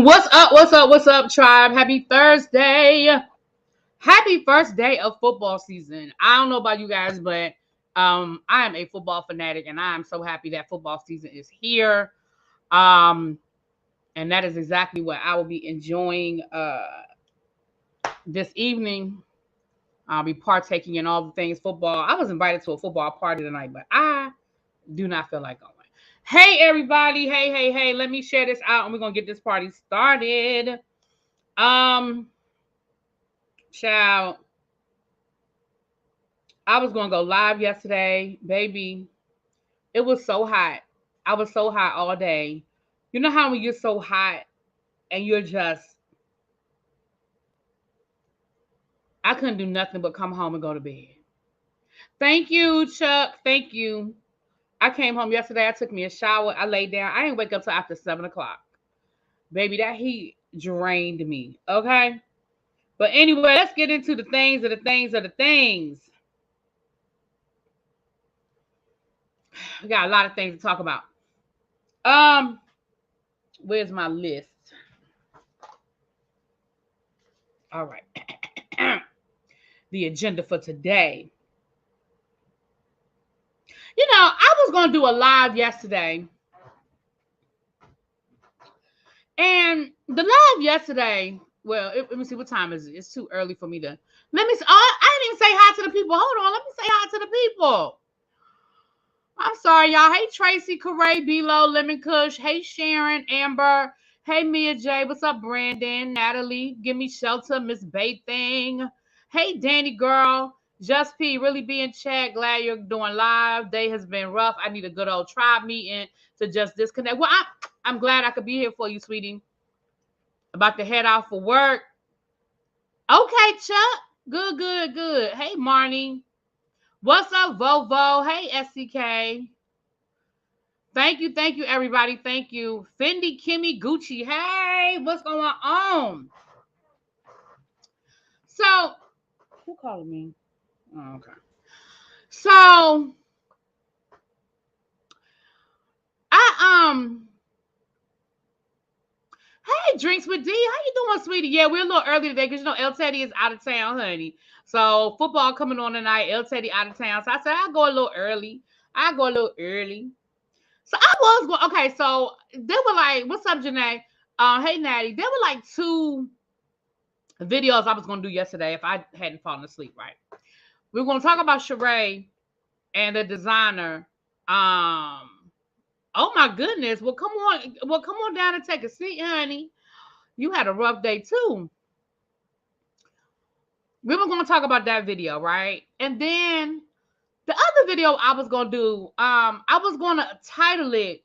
What's up? What's up? What's up, tribe? Happy Thursday. Happy first day of football season. I don't know about you guys, but I am a football fanatic and I am so happy that football season is here. And that is exactly what I will be enjoying this evening. I'll be partaking in all the things football. I was invited to a football party tonight, but I do not feel like going. Hey, everybody. Hey. Let me share this out and we're going to get this party started. Child, I was going to go live yesterday. Baby, it was so hot. I was so hot all day. You know how when you're so hot and you're just, I couldn't do nothing but come home and go to bed. Thank you, Chuck. Thank you. I came home yesterday. I took me a shower. I laid down. I didn't wake up till after 7 o'clock. Baby, that heat drained me. Okay? But anyway, let's get into the things. We got a lot of things to talk about. Where's my list? All right. The agenda for today. You know, I was going to do a live yesterday. And the live yesterday, well, let me see, what time is it? It's too early for me to, let me see. Oh, I didn't even say hi to the people. Hold on, let me say hi to the people. I'm sorry, y'all. Hey, Tracy, Corey, B-Lo, Lemon Kush. Hey, Sharon, Amber. Hey, Mia J. What's up, Brandon? Natalie, Give Me Shelter, Miss Bathing. Hey, Danny girl. Just P, really be in chat. Glad you're doing live. Day has been rough. I need a good old tribe meeting to just disconnect. Well, I'm glad I could be here for you, sweetie. About to head out for work. Okay, Chuck. Good. Hey, Marnie. What's up, Vovo? Hey, SCK. Thank you, everybody. Thank you. Fendi, Kimmy, Gucci. Hey, what's going on? So, who called me? Oh, okay. So, hey, Drinks with D. How you doing, sweetie? Yeah, we're a little early today because, you know, El Teddy is out of town, honey. So, football coming on tonight. El Teddy out of town. So, I said, I'll go a little early. So, I was going, okay, so they were like, what's up, Janae? Hey, Natty. There were like 2 videos I was going to do yesterday if I hadn't fallen asleep, right? We were going to talk about Sheree and the designer. Oh my goodness. Well, come on down and take a seat, honey. You had a rough day too. We were going to talk about that video, right? And then the other video I was going to do, I was going to title it.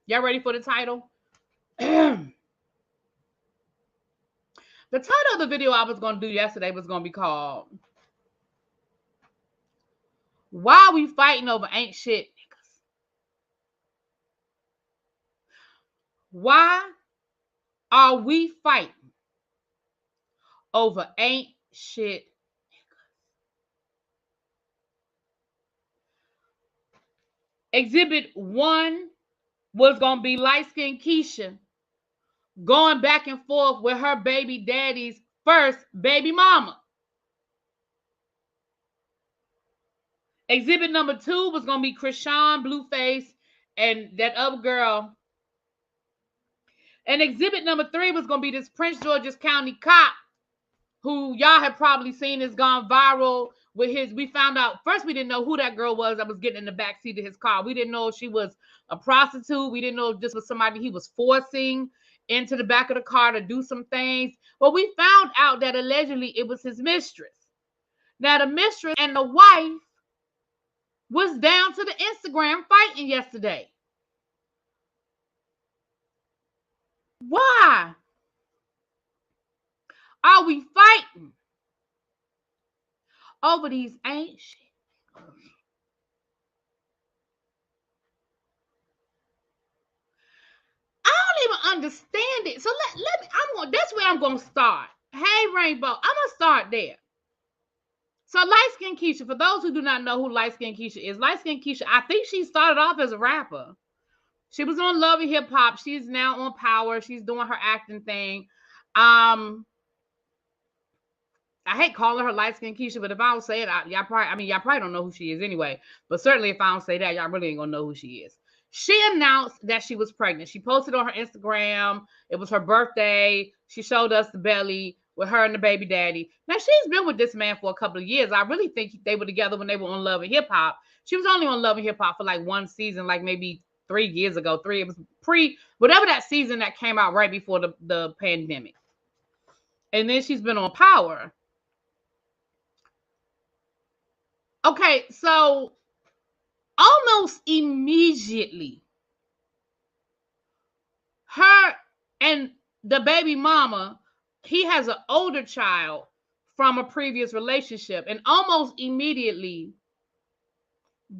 Y'all ready for the title? The title of the video I was going to do yesterday was going to be called Why We Fighting Over Ain't Shit Niggas. Why are we fighting over ain't shit niggas? Exhibit 1 was going to be light-skinned Keisha going back and forth with her baby daddy's first baby mama. Exhibit number 2 was going to be Krishan, Blueface, and that other girl. And exhibit number 3 was going to be this Prince George's County cop who y'all have probably seen has gone viral with his, we found out, first we didn't know who that girl was that was getting in the backseat of his car. We didn't know if she was a prostitute. We didn't know if this was somebody he was forcing into the back of the car to do some things. But we found out that allegedly it was his mistress. Now the mistress and the wife was down to the Instagram fighting yesterday. Why are we fighting over these ain't shit? I don't even understand it. So let me, that's where I'm gonna start. Hey, Rainbow, I'm gonna start there. So light-skinned Keisha, for those who do not know who light-skinned Keisha is, light-skinned Keisha, I think she started off as a rapper. She was on Love and Hip Hop. She's now on Power. She's doing her acting thing. I hate calling her light skinned Keisha, but if I don't say it, y'all probably don't know who she is anyway. But certainly if I don't say that, y'all really ain't gonna know who she is. She announced that she was pregnant. She posted on her Instagram. It was her birthday. She showed us the belly with her and the baby daddy. Now she's been with this man for a couple of years. I really think they were together when they were on Love and Hip Hop. She was only on Love and Hip Hop for like one season, like maybe 3 years ago. It was whatever that season that came out right before the pandemic. And then she's been on Power. Okay, so almost immediately, her and the baby mama, he has an older child from a previous relationship, and almost immediately,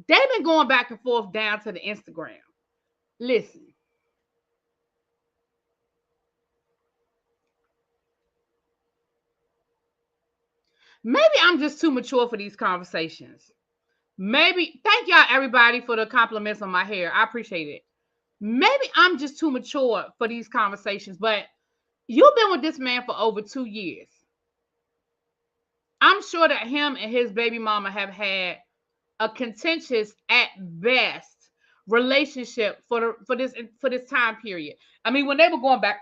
they've been going back and forth down to the Instagram. Listen. Maybe I'm just too mature for these conversations. Maybe, thank y'all everybody for the compliments on my hair. I appreciate it. Maybe I'm just too mature for these conversations, but you've been with this man for over 2 years. I'm sure that him and his baby mama have had a contentious at best relationship for this time period. I mean, when they were going back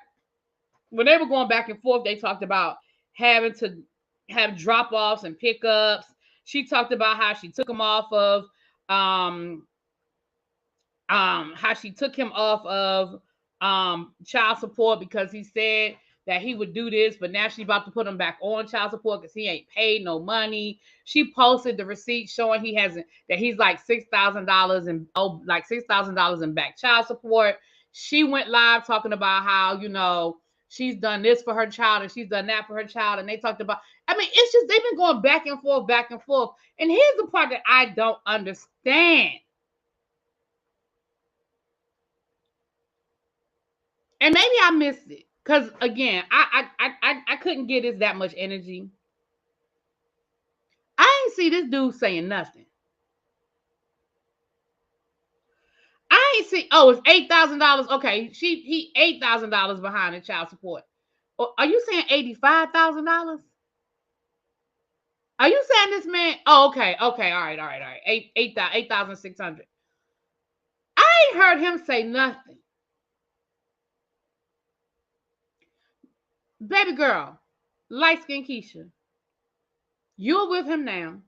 and forth, they talked about having to have drop-offs and pickups. She talked about how she took him off of child support because he said that he would do this, but now she's about to put him back on child support because he ain't paid no money. She posted the receipt showing he's like $6,000 in back child support. She went live talking about how, she's done this for her child and she's done that for her child. And they talked about, it's just, they've been going back and forth. And here's the part that I don't understand. And maybe I missed it. Because again, I couldn't get it that much energy. I ain't see this dude saying nothing. I ain't see. Oh, it's $8,000. Okay, he $8,000 behind in child support. Are you saying $85,000? Are you saying this man? Oh, okay, all right. 8,600. I ain't heard him say nothing. Baby girl, light skin Keisha, you're with him now.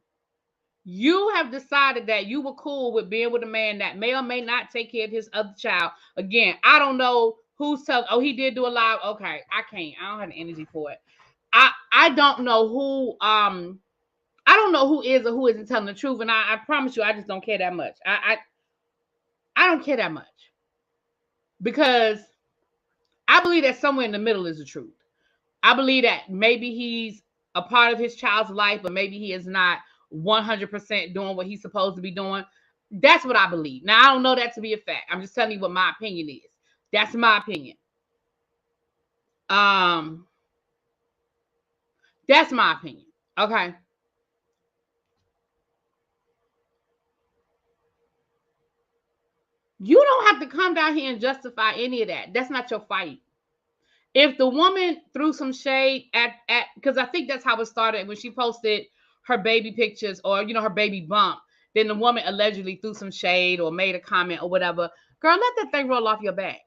You have decided that you were cool with being with a man that may or may not take care of his other child. Again, I don't know who's telling. Oh, he did do a live. Okay, I don't have the energy for it. I don't know who I don't know who is or who isn't telling the truth, and I promise you, I just don't care that much. I don't care that much because I believe that somewhere in the middle is the truth. I believe that maybe he's a part of his child's life, but maybe he is not 100% doing what he's supposed to be doing. That's what I believe. Now, I don't know that to be a fact. I'm just telling you what my opinion is. That's my opinion. That's my opinion. Okay. You don't have to come down here and justify any of that. That's not your fight. If the woman threw some shade at because I think that's how it started when she posted her baby pictures or her baby bump, then the woman allegedly threw some shade or made a comment or whatever. Girl, let that thing roll off your back.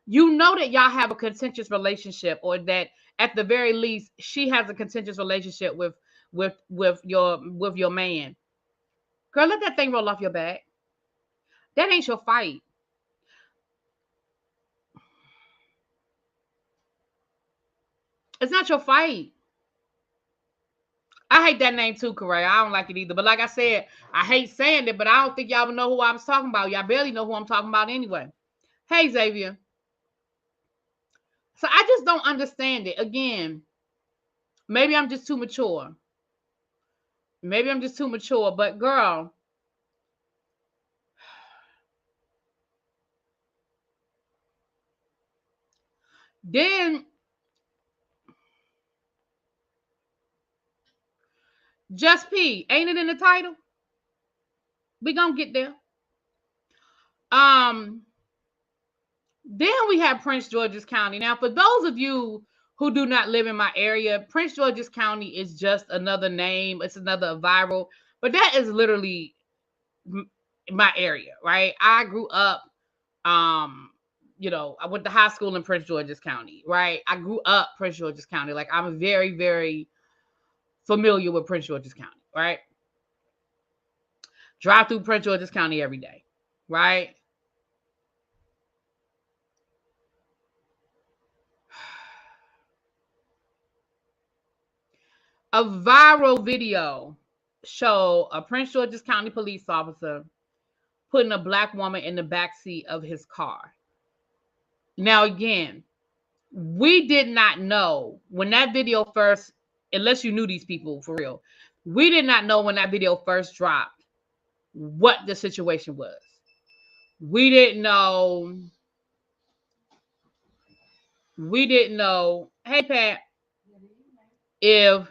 You know that y'all have a contentious relationship, or that at the very least she has a contentious relationship with your man. Girl, let that thing roll off your back. That ain't your fight. It's not your fight. I hate that name too, Correa. I don't like it either. But like I said, I hate saying it, but I don't think y'all would know who I was talking about. Y'all barely know who I'm talking about anyway. Hey, Xavier. So I just don't understand it. Again, maybe I'm just too mature. But girl, then Just P, ain't it in the title? We gonna get there. Then we have Prince George's County. Now, for those of you who do not live in my area, Prince George's County is just another name. It's another viral, but that is literally my area, right? I grew up, I went to high school in Prince George's County, right? I grew up Prince George's County. Like, I'm very, very familiar with Prince George's County, right? Drive through Prince George's County every day, right? A viral video show a Prince George's County police officer putting a black woman in the backseat of his car. Now, again, we did not know when that video first, unless you knew these people for real, we did not know when that video first dropped what the situation was. We didn't know. Hey, Pat, if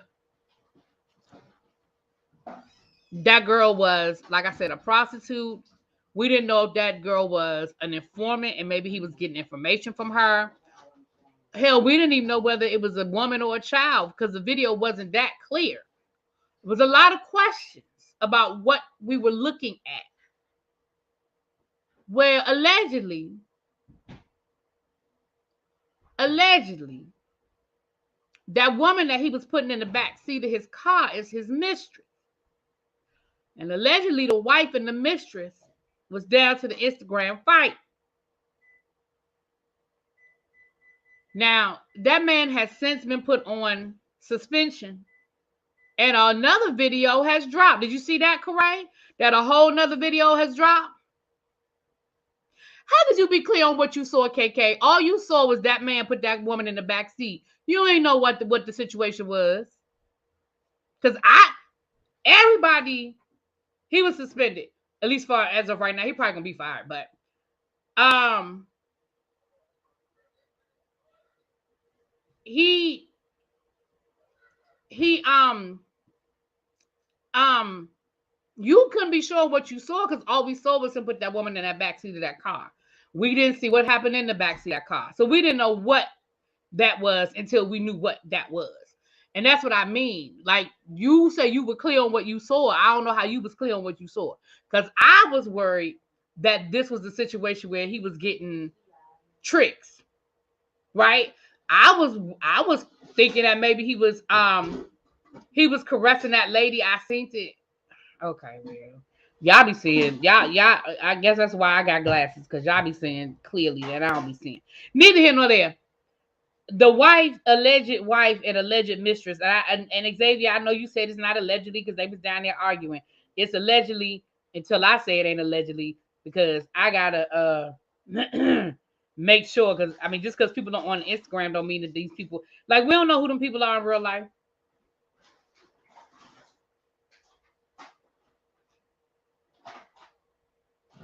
that girl was, like I said, a prostitute. We didn't know if that girl was an informant and maybe he was getting information from her. Hell, we didn't even know whether it was a woman or a child because the video wasn't that clear. It was a lot of questions about what we were looking at. Well, allegedly, that woman that he was putting in the back seat of his car is his mistress. And allegedly, the wife and the mistress was down to the Instagram fight. Now, that man has since been put on suspension. And another video has dropped. Did you see that, Corey? That a whole nother video has dropped? How did you be clear on what you saw, KK? All you saw was that man put that woman in the back seat. You ain't know what the situation was. Because everybody... He was suspended, at least for as of right now. He probably gonna be fired, but you couldn't be sure what you saw because all we saw was him put that woman in that backseat of that car. We didn't see what happened in the backseat of that car, so we didn't know what that was until we knew what that was. And that's what I mean. Like, you say you were clear on what you saw. I don't know how you was clear on what you saw. Because I was worried that this was the situation where he was getting tricks. Right? I was thinking that maybe he was caressing that lady. I seen it. Okay, well. Y'all be seeing. Y'all, I guess that's why I got glasses, because y'all be seeing clearly that I don't be seeing. Neither here nor there. The alleged wife and alleged mistress, and Xavier, I know you said it's not allegedly because they was down there arguing. It's allegedly until I say it ain't allegedly, because I gotta make sure, because I mean, just because people don't on Instagram don't mean that these people, like, we don't know who them people are in real life.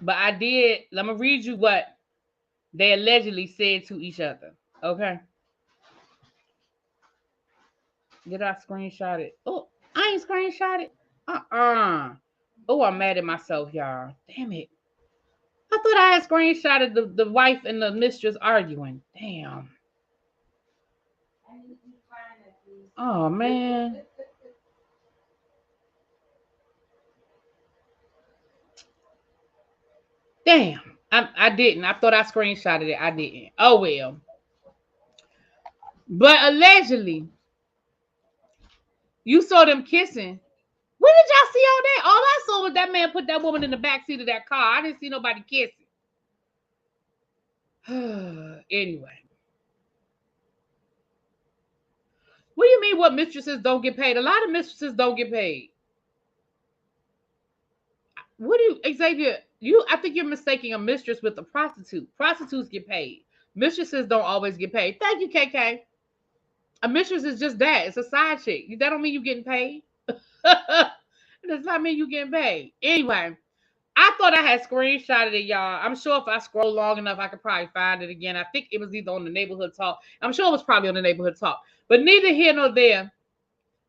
But I did. Let me read you what they allegedly said to each other. Okay. Did I screenshot it? Oh, I ain't screenshot it. Oh, I'm mad at myself, y'all. Damn it. I thought I had screenshotted the wife and the mistress arguing. Damn. Oh, man. Damn. I didn't. I thought I screenshotted it. I didn't. Oh, well. But allegedly, you saw them kissing. What did y'all see all that? All I saw was that man put that woman in the backseat of that car. I didn't see nobody kissing. Anyway. What do you mean what mistresses don't get paid? A lot of mistresses don't get paid. What do you, Xavier, I think you're mistaking a mistress with a prostitute. Prostitutes get paid. Mistresses don't always get paid. Thank you, KK. A mistress is just that. It's a side chick. That don't mean you getting paid. It does not mean you getting paid. Anyway, I thought I had screenshotted it, y'all. I'm sure if I scroll long enough, I could probably find it again. I think it was either on the Neighborhood Talk. I'm sure it was probably on the Neighborhood Talk. But neither here nor there.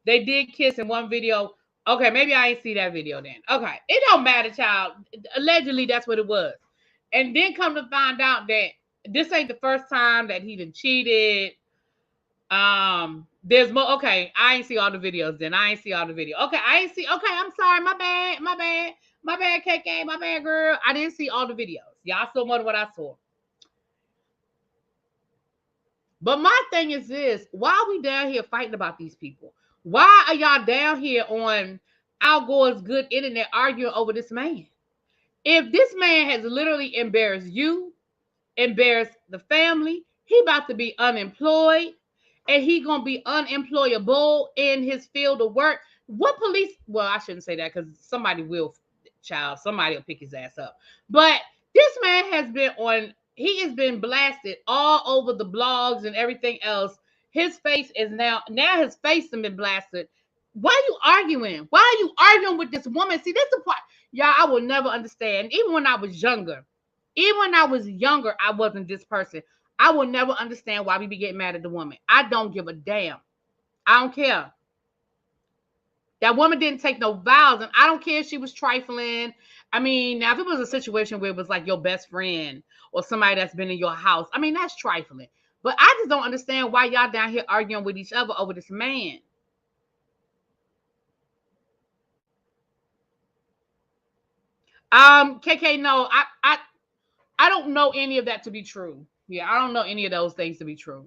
They did kiss in one video. Okay, maybe I ain't see that video then. Okay, it don't matter, child. Allegedly, that's what it was. And then come to find out that this ain't the first time that he done cheated. There's more. Okay, I ain't see all the videos. Then I ain't see all the video. Okay, I ain't see. Okay, I'm sorry. My bad. My bad. My bad, KK. My bad, girl. I didn't see all the videos. Y'all saw more than what I saw. But my thing is this: why are we down here fighting about these people? Why are y'all down here on Al Gore's good internet arguing over this man? If this man has literally embarrassed you, embarrassed the family, he about to be unemployed, and he gonna be unemployable in his field of work. What police? Well, I shouldn't say that because somebody will pick his ass up. But this man has been on. He has been blasted all over the blogs and everything else. His face is now his face has been blasted. Why are you arguing? Why are you arguing with this woman? See, this is the part, y'all, I will never understand. Even when I was younger, I wasn't this person. I will never understand why we be getting mad at the woman. I don't give a damn. I don't care. That woman didn't take no vows, and I don't care if she was trifling. I mean, now if it was a situation where it was like your best friend or somebody that's been in your house, I mean, that's trifling. But I just don't understand why y'all down here arguing with each other over this man. KK, no, I don't know any of that to be true. Yeah, I don't know any of those things to be true.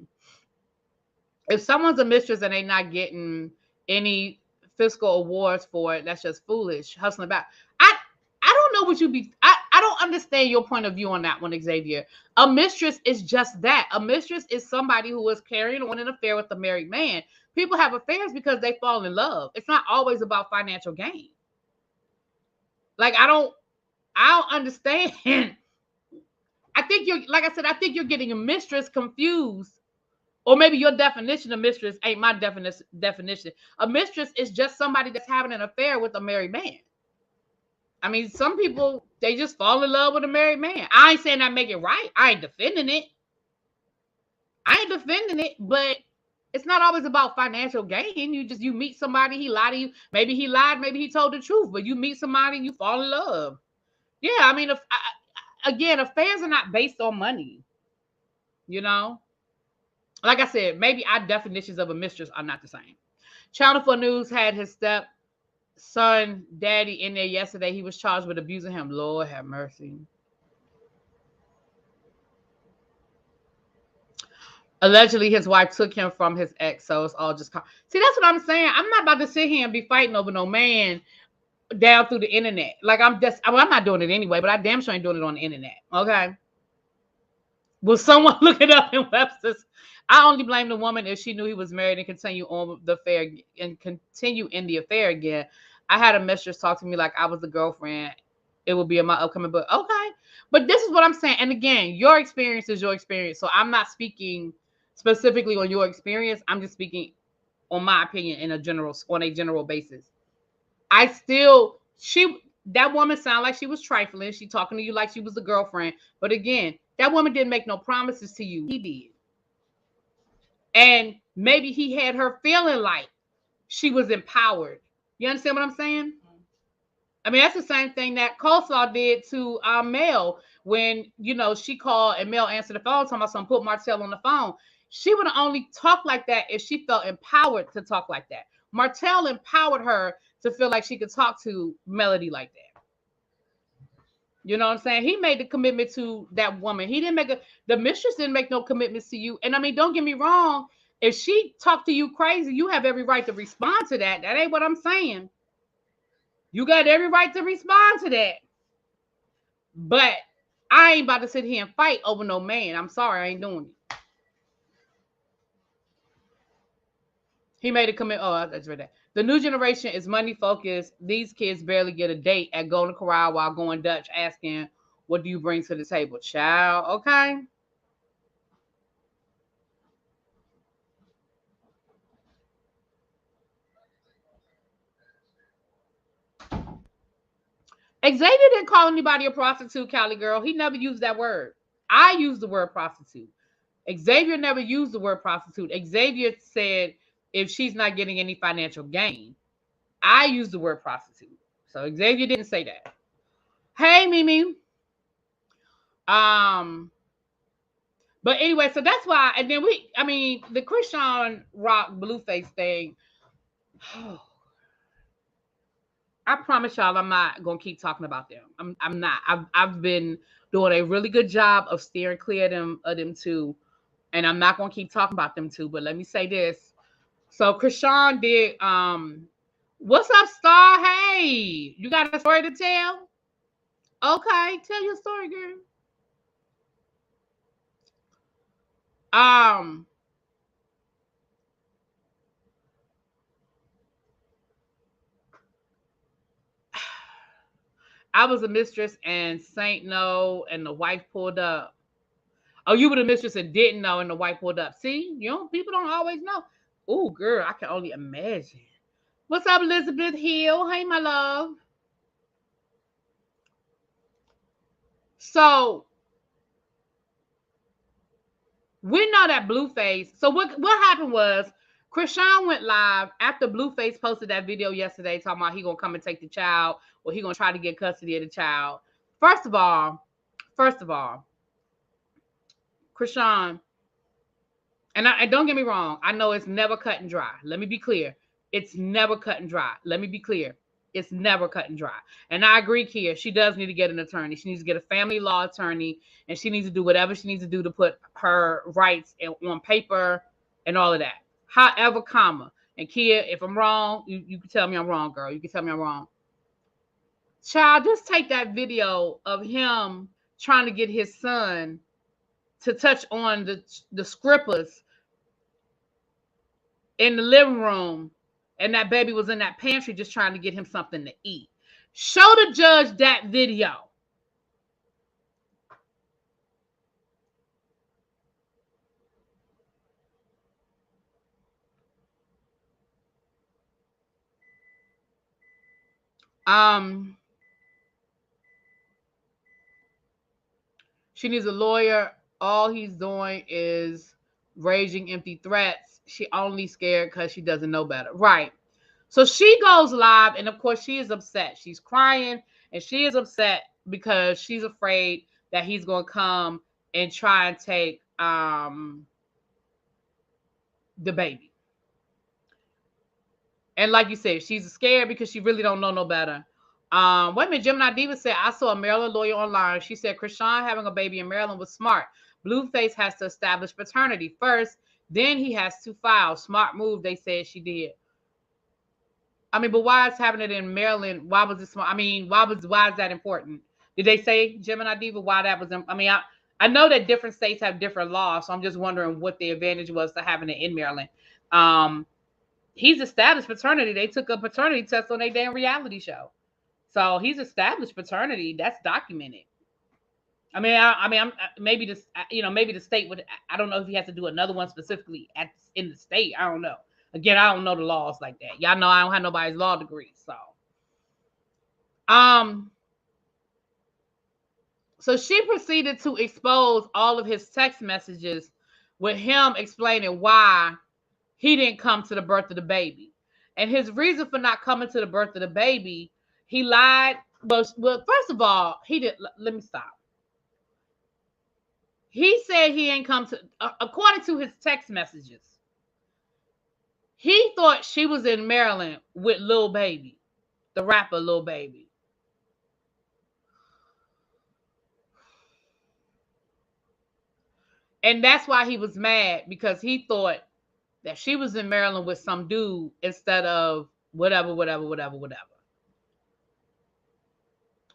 If someone's a mistress and they not getting any fiscal awards for it, that's just foolish, hustling back. I don't know what you be. I don't understand your point of view on that one, Xavier. A mistress is just that. A mistress is somebody who is carrying on an affair with a married man. People have affairs because they fall in love. It's not always about financial gain. Like I don't understand. I think you're, like I said, I think you're getting a mistress confused. Or maybe your definition of mistress ain't my definition. A mistress is just somebody that's having an affair with a married man. I mean, some people, they just fall in love with a married man. I ain't saying that make it right. I ain't defending it. But it's not always about financial gain. You meet somebody, he lied to you. Maybe he lied, maybe he told the truth. But you meet somebody and you fall in love. Yeah, I mean, again, affairs are not based on money. You know? Like I said, maybe our definitions of a mistress are not the same. Channel 4 News had his stepson daddy in there yesterday. He was charged with abusing him. Lord have mercy. Allegedly, his wife took him from his ex, so it's all just... See, that's what I'm saying. I'm not about to sit here and be fighting over no man down through the internet. Like, I'm not doing it anyway, but I damn sure ain't doing it on the internet. Okay? Will someone look it up in Webster's? I only blame the woman if she knew he was married and continue on the affair and continue in the affair again. I had a mistress talk to me like I was the girlfriend. It will be in my upcoming book. Okay. But this is what I'm saying. And again, your experience is your experience. So I'm not speaking specifically on your experience. I'm just speaking on my opinion on a general basis. That woman sounded like she was trifling. She talking to you like she was the girlfriend. But again, that woman didn't make no promises to you. He did. And maybe he had her feeling like she was empowered. You understand what I'm saying? I mean, that's the same thing that Coleslaw did to Mel when, she called and Mel answered the phone, talking about something, put Martell on the phone. She would have only talked like that if she felt empowered to talk like that. Martell empowered her to feel like she could talk to Melody like that. You know what I'm saying? He made the commitment to that woman. The mistress didn't make no commitments to you. And I mean, don't get me wrong. If she talked to you crazy, you have every right to respond to that. That ain't what I'm saying. You got every right to respond to that. But I ain't about to sit here and fight over no man. I'm sorry, I ain't doing it. He made a commitment. Oh, that's right there. The new generation is money focused. These kids barely get a date at Golden Corral while going Dutch asking, what do you bring to the table? Child, okay? Xavier didn't call anybody a prostitute, Cali girl. He never used that word. I used the word prostitute. Xavier never used the word prostitute. Xavier said if she's not getting any financial gain. I used the word prostitute. So Xavier didn't say that. Hey, Mimi. But anyway, so that's why. And then the Krishan Rock Blueface thing. I promise y'all, I'm not gonna keep talking about them. I'm not. I've been doing a really good job of steering clear of them two, and I'm not gonna keep talking about them two. But let me say this. So Krishan did. What's up, Star? Hey, you got a story to tell? Okay, tell your story, girl. Um, I was a mistress and Saint know, and the wife pulled up. Oh, you were the mistress and didn't know, and the wife pulled up. See, people don't always know. Oh, girl, I can only imagine. What's up, Elizabeth Hill? Hey, my love. So we know that Blueface. So what happened was Krishan went live after Blueface posted that video yesterday talking about he gonna come and take the child or he gonna try to get custody of the child. First of all, Krishan, and don't get me wrong, I know it's never cut and dry. Let me be clear. It's never cut and dry. Let me be clear. It's never cut and dry. And I agree, Kia. She does need to get an attorney. She needs to get a family law attorney, and she needs to do whatever she needs to do to put her rights on paper and all of that. However, and Kia, if I'm wrong, you can tell me I'm wrong, girl. You can tell me I'm wrong. Child, just take that video of him trying to get his son to touch on the scrippers in the living room, and that baby was in that pantry just trying to get him something to eat. Show the judge that video. She needs a lawyer. All he's doing is raging empty threats. She only scared because she doesn't know better. Right. So she goes live, and of course she is upset. She's crying, and she is upset because she's afraid that he's going to come and try and take the baby. And like you said, she's scared because she really don't know no better. Wait a minute, Gemini Diva said, I saw a Maryland lawyer online. She said Krishan having a baby in Maryland was smart. Blueface has to establish paternity first, then he has to file. Smart move, they said she did. I mean, but why is having it in Maryland? Why was it smart? I mean, why is that important? Did they say, Gemini Diva, why that was? I mean, I know that different states have different laws, so I'm just wondering what the advantage was to having it in Maryland. He's established paternity. They took a paternity test on their damn reality show. So he's established paternity. That's documented. I'm maybe this, maybe the state would. I don't know if he has to do another one specifically in the state. I don't know. Again, I don't know the laws like that. Y'all know I don't have nobody's law degree. So she proceeded to expose all of his text messages with him explaining why he didn't come to the birth of the baby. And his reason for not coming to the birth of the baby, he lied. Well, first of all, he did. Let me stop. He said he ain't come to, according to his text messages, he thought she was in Maryland with Lil Baby, the rapper Lil Baby. And that's why he was mad, because he thought that she was in Maryland with some dude instead of whatever.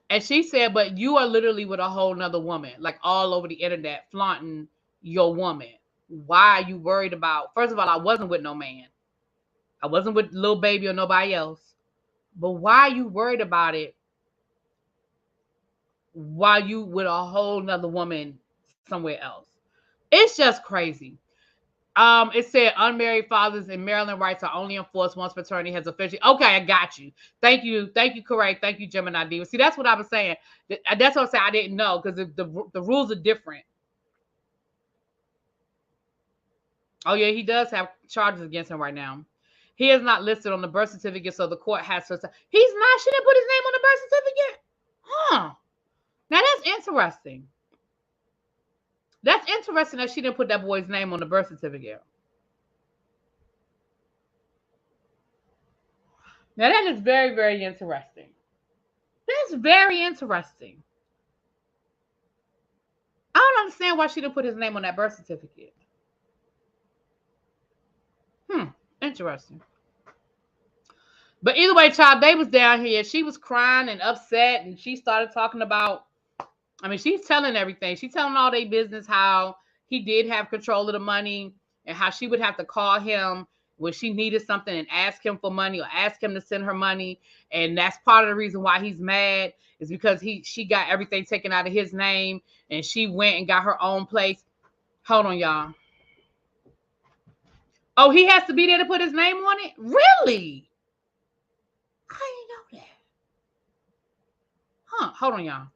And she said, but you are literally with a whole nother woman, like all over the internet, flaunting your woman. Why are you worried about? First of all, I wasn't with no man. I wasn't with Lil Baby or nobody else. But why are you worried about it while you with a whole nother woman somewhere else? It's just crazy. It said unmarried fathers in Maryland rights are only enforced once paternity has officially. Okay, I got you. Thank you, correct. Thank you, Gemini Diva. See, that's what I was saying. That's what I'm saying. I didn't know because the rules are different. Oh yeah, he does have charges against him right now. He is not listed on the birth certificate, so the court has to. He's not. She didn't put his name on the birth certificate. Huh? Now that's interesting. That's interesting that she didn't put that boy's name on the birth certificate. Now that is very, very interesting. That's very interesting. I don't understand why she didn't put his name on that birth certificate. Interesting. But either way, child, they was down here. She was crying and upset, and she started talking about. I mean, she's telling everything. She's telling all their business how he did have control of the money and how she would have to call him when she needed something and ask him for money or ask him to send her money. And that's part of the reason why he's mad is because she got everything taken out of his name and she went and got her own place. Hold on, y'all. Oh, he has to be there to put his name on it? Really? I didn't know that. Huh. Hold on, y'all.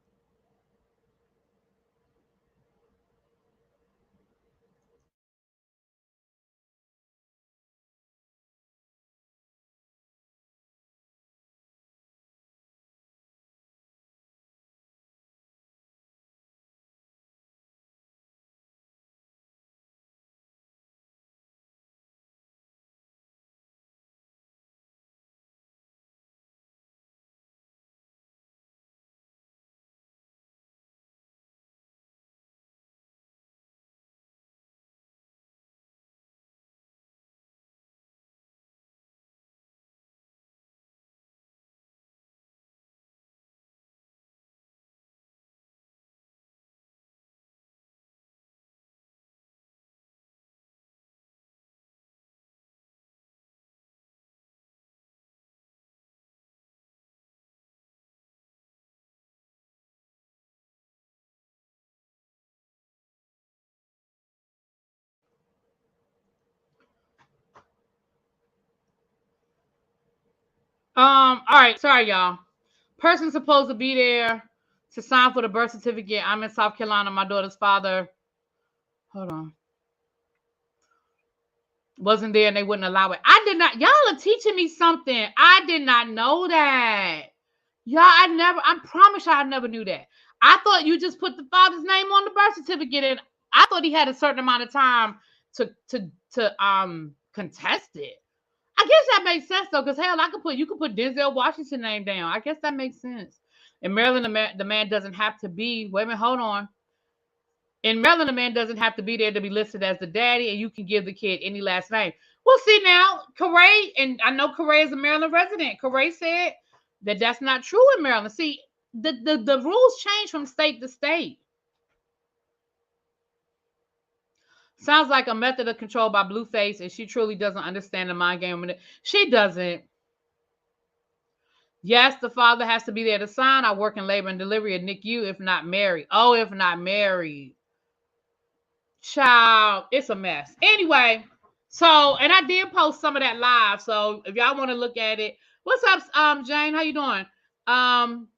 All right, sorry, y'all. Person supposed to be there to sign for the birth certificate. I'm in South Carolina. My daughter's father, hold on, wasn't there and they wouldn't allow it. I did not. Y'all are teaching me something. I did not know that. Y'all, I promise y'all I never knew that. I thought you just put the father's name on the birth certificate and I thought he had a certain amount of time to contest it. I guess that makes sense though, because hell, you could put Denzel Washington's name down. I guess that makes sense. In Maryland, the man doesn't have to be. Wait a minute, hold on. In Maryland, the man doesn't have to be there to be listed as the daddy, and you can give the kid any last name. Well, see now, Corey, and I know Corey is a Maryland resident. Corey said that that's not true in Maryland. See, the rules change from state to state. Sounds like a method of control by Blueface, and she truly doesn't understand the mind game. She doesn't. Yes, the father has to be there to sign. I work in labor and delivery at NICU, if not married. Oh, if not married. Child, it's a mess. Anyway, so and I did post some of that live. So if y'all want to look at it, what's up, Jane? How you doing? Um,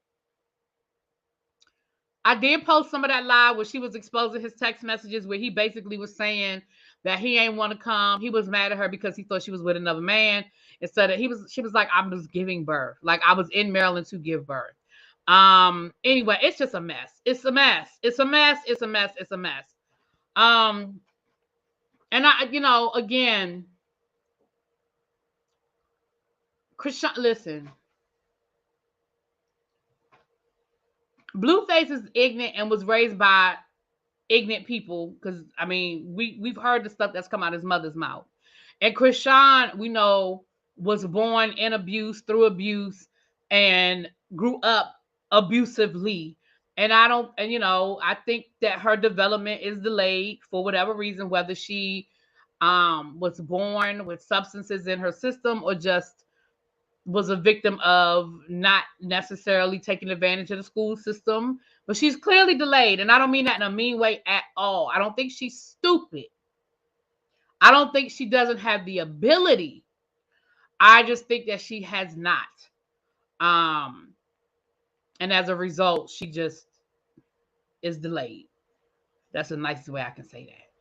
I did post some of that live where she was exposing his text messages where he basically was saying that he ain't want to come. He was mad at her because he thought she was with another man. Instead of she was like, I'm just giving birth. Like I was in Maryland to give birth. Anyway, it's just a mess. It's a mess. It's a mess. It's a mess. It's a mess. Um, and again, Christian, listen, Blueface is ignorant and was raised by ignorant people because I mean we've heard the stuff that's come out of his mother's mouth. And Krishan, we know, was born in abuse through abuse and grew up abusively. And I think that her development is delayed for whatever reason, whether she was born with substances in her system or just was a victim of not necessarily taking advantage of the school system, but she's clearly delayed. And I don't mean that in a mean way at all. I don't think she's stupid. I don't think she doesn't have the ability. I just think that she has not. Um, and as a result, she just is delayed. That's the nicest way I can say that.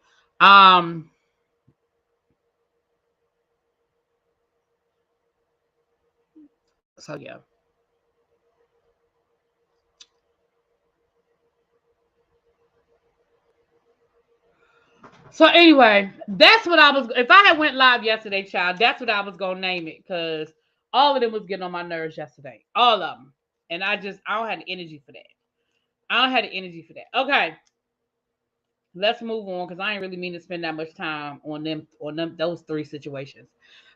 So yeah. So anyway, that's what I was. If I had went live yesterday, child, that's what I was gonna name it because all of them was getting on my nerves yesterday, all of them, and I don't have the energy for that. I don't have the energy for that. Okay, let's move on because I ain't really mean to spend that much time on them those three situations.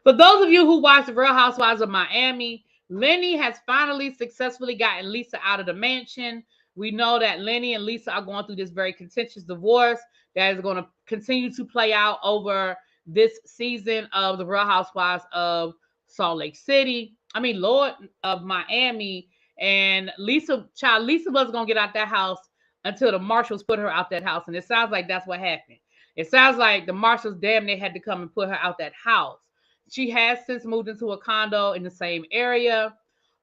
For those of you who watch the Real Housewives of Miami, Lenny has finally successfully gotten Lisa out of the mansion. We know that Lenny and Lisa are going through this very contentious divorce that is going to continue to play out over this season of the Real Housewives of Salt Lake City. I mean, Lord of Miami. And Lisa was going to get out that house until the marshals put her out that house. And it sounds like that's what happened. It sounds like the marshals damn near had to come and put her out that house. She has since moved into a condo in the same area.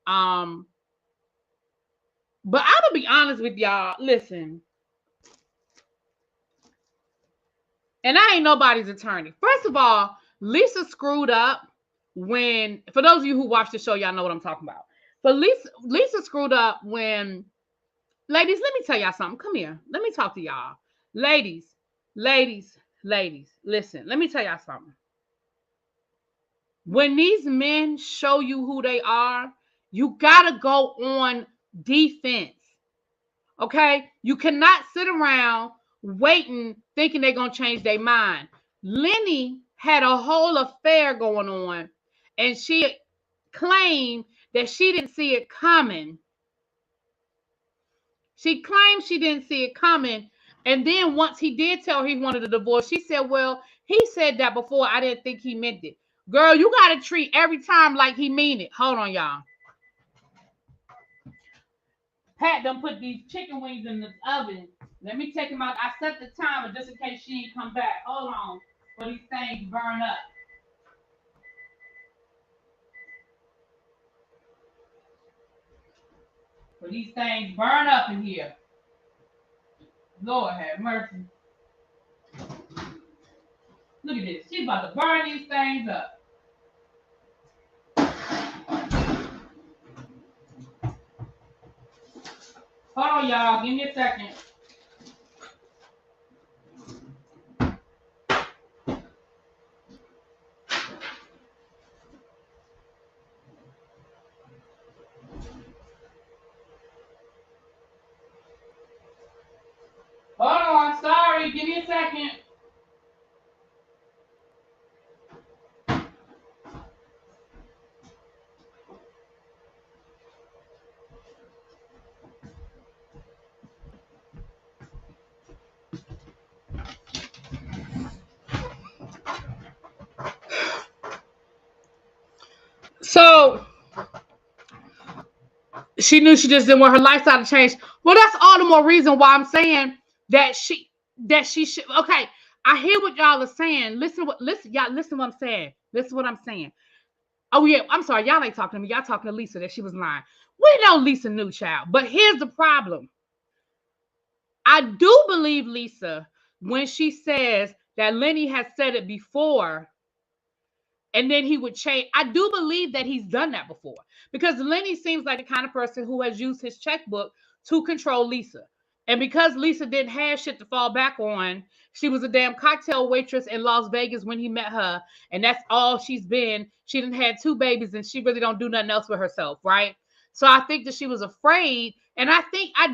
But I'm gonna be honest with y'all. Listen, and I ain't nobody's attorney. First of all, Lisa screwed up when, for those of you who watch the show, y'all know what I'm talking about. But Lisa screwed up when, ladies, let me tell y'all something. Come here. Let me talk to y'all. Ladies, listen, let me tell y'all something. When these men show you who they are, you gotta go on defense. Okay? You cannot sit around waiting, thinking they're gonna change their mind. Lenny had a whole affair going on, and she claimed that she didn't see it coming. She claimed she didn't see it coming. And then once he did tell her he wanted a divorce, she said, well, he said that before. I didn't think he meant it. Girl, you got to treat every time like he mean it. Hold on, y'all. Pat done put these chicken wings in the oven. Let me take them out. I set the timer just in case she ain't come back. Hold on. For these things burn up. For these things burn up in here. Lord have mercy. Look at this. She's about to burn these things up. Hold on, y'all. Give me a second. Hold on. Sorry. Give me a second. So she knew she just didn't want her lifestyle to change. Well, that's all the more reason why I'm saying that she should. Okay, I hear what y'all are saying. Listen what I'm saying. Listen what I'm saying. Oh yeah, I'm sorry, y'all ain't talking to me. Y'all talking to Lisa that she was lying. We know Lisa knew, child. But here's the problem. I do believe Lisa when she says that Lenny has said it before and then he would change. I do believe that he's done that before because Lenny seems like the kind of person who has used his checkbook to control Lisa. And because Lisa didn't have shit to fall back on, she was a damn cocktail waitress in Las Vegas when he met her. And that's all she's been. She didn't have 2 babies and she really don't do nothing else for herself, right? So I think that she was afraid. And I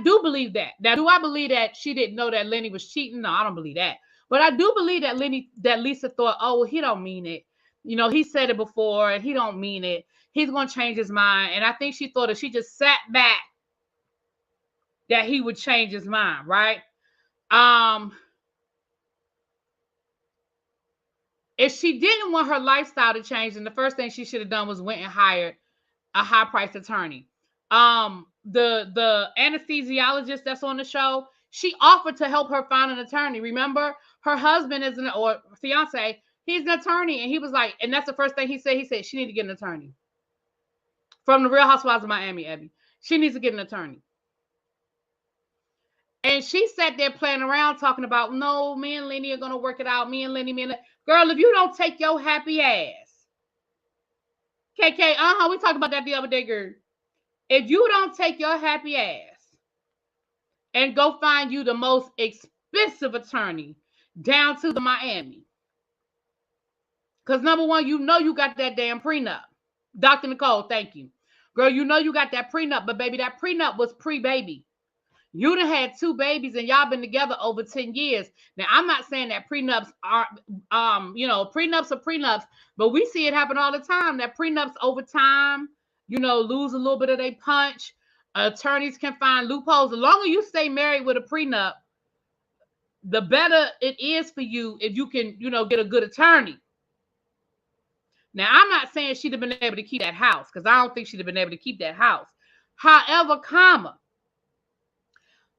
do believe that. Now, do I believe that she didn't know that Lenny was cheating? No, I don't believe that. But I do believe that Lisa thought, oh, well, he don't mean it. You know, he said it before and he don't mean it. He's going to change his mind. And I think she thought if she just sat back, that he would change his mind, right? If she didn't want her lifestyle to change, then the first thing she should have done was went and hired a high-priced attorney. The anesthesiologist that's on the show, she offered to help her find an attorney. Remember, her husband or fiance, he's an attorney, and he was like, and that's the first thing he said. He said she needs to get an attorney from the Real Housewives of Miami. Abby, she needs to get an attorney. And she sat there playing around talking about, no, me and Lenny are going to work it out. Me and Lenny. Girl, if you don't take your happy ass. KK, we talked about that the other day, girl. If you don't take your happy ass and go find you the most expensive attorney down to the Miami. Because number one, you know you got that damn prenup. Dr. Nicole, thank you. Girl, you know you got that prenup, but baby, that prenup was pre-baby. You done had 2 babies and y'all been together over 10 years. Now, I'm not saying that prenups are, prenups are prenups, but we see it happen all the time. That prenups over time, lose a little bit of their punch. Attorneys can find loopholes. The longer you stay married with a prenup, the better it is for you if you can, get a good attorney. Now, I'm not saying she'd have been able to keep that house because I don't think she'd have been able to keep that house. However,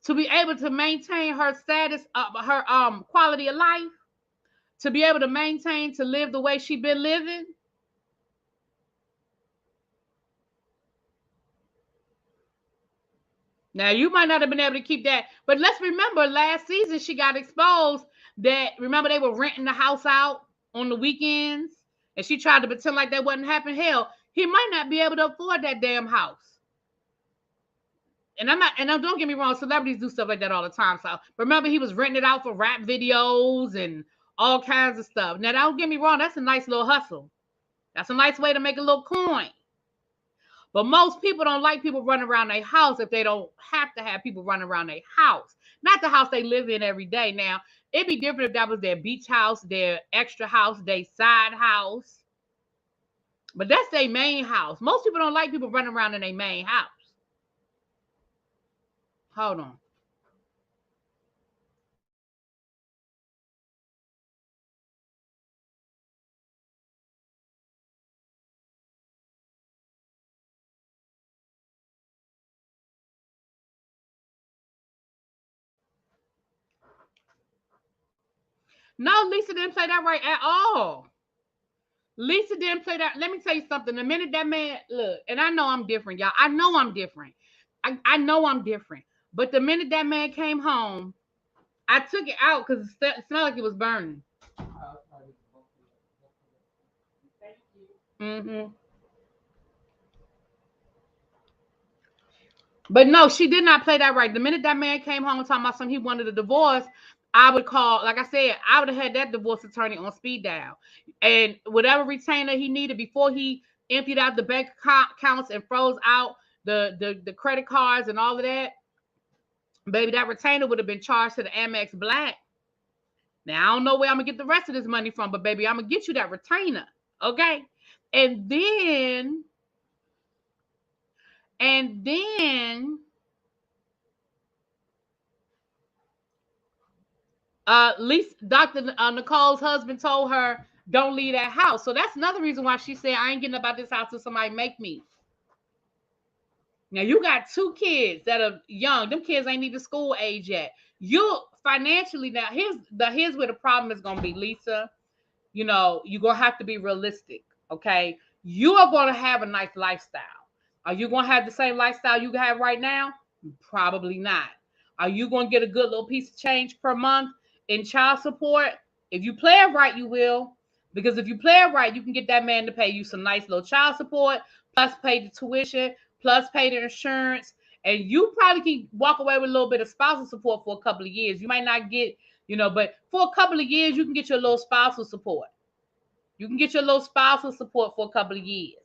to be able to maintain her status, her quality of life, to be able to maintain, to live the way she been living. Now, you might not have been able to keep that, but let's remember last season she got exposed that, remember they were renting the house out on the weekends and she tried to pretend like that wasn't happening. Hell, he might not be able to afford that damn house. And don't get me wrong, celebrities do stuff like that all the time. So remember, he was renting it out for rap videos and all kinds of stuff. Now, don't get me wrong, that's a nice little hustle. That's a nice way to make a little coin. But most people don't like people running around their house if they don't have to have people running around their house. Not the house they live in every day. Now, it'd be different if that was their beach house, their extra house, their side house. But that's their main house. Most people don't like people running around in their main house. Hold on. No, Lisa didn't play that right at all. Lisa didn't play that. Let me tell you something. The minute that man, look, and I know I'm different, y'all. I know I'm different. I know I'm different. But the minute that man came home, I took it out because it smelled like it was burning. Mm-hmm. But no, she did not play that right. The minute that man came home and talking about something he wanted a divorce, I would call, like I said, I would have had that divorce attorney on speed dial. And whatever retainer he needed before he emptied out the bank accounts and froze out the credit cards and all of that, baby, that retainer would have been charged to the Amex Black. Now, I don't know where I'm going to get the rest of this money from, but baby, I'm going to get you that retainer. Okay? And then Lisa, Dr. Nicole's husband told her, don't leave that house. So that's another reason why she said, I ain't getting about this house till somebody make me. Now, you got 2 kids that are young. Them kids ain't even school age yet. You financially, now, here's where the problem is going to be, Lisa. You're going to have to be realistic, okay? You are going to have a nice lifestyle. Are you going to have the same lifestyle you have right now? Probably not. Are you going to get a good little piece of change per month in child support? If you play it right, you will. Because if you play it right, you can get that man to pay you some nice little child support, plus pay the tuition, plus pay the insurance. And you probably can walk away with a little bit of spousal support for a couple of years. You might not get, but for a couple of years, you can get your little spousal support. You can get your little spousal support for a couple of years.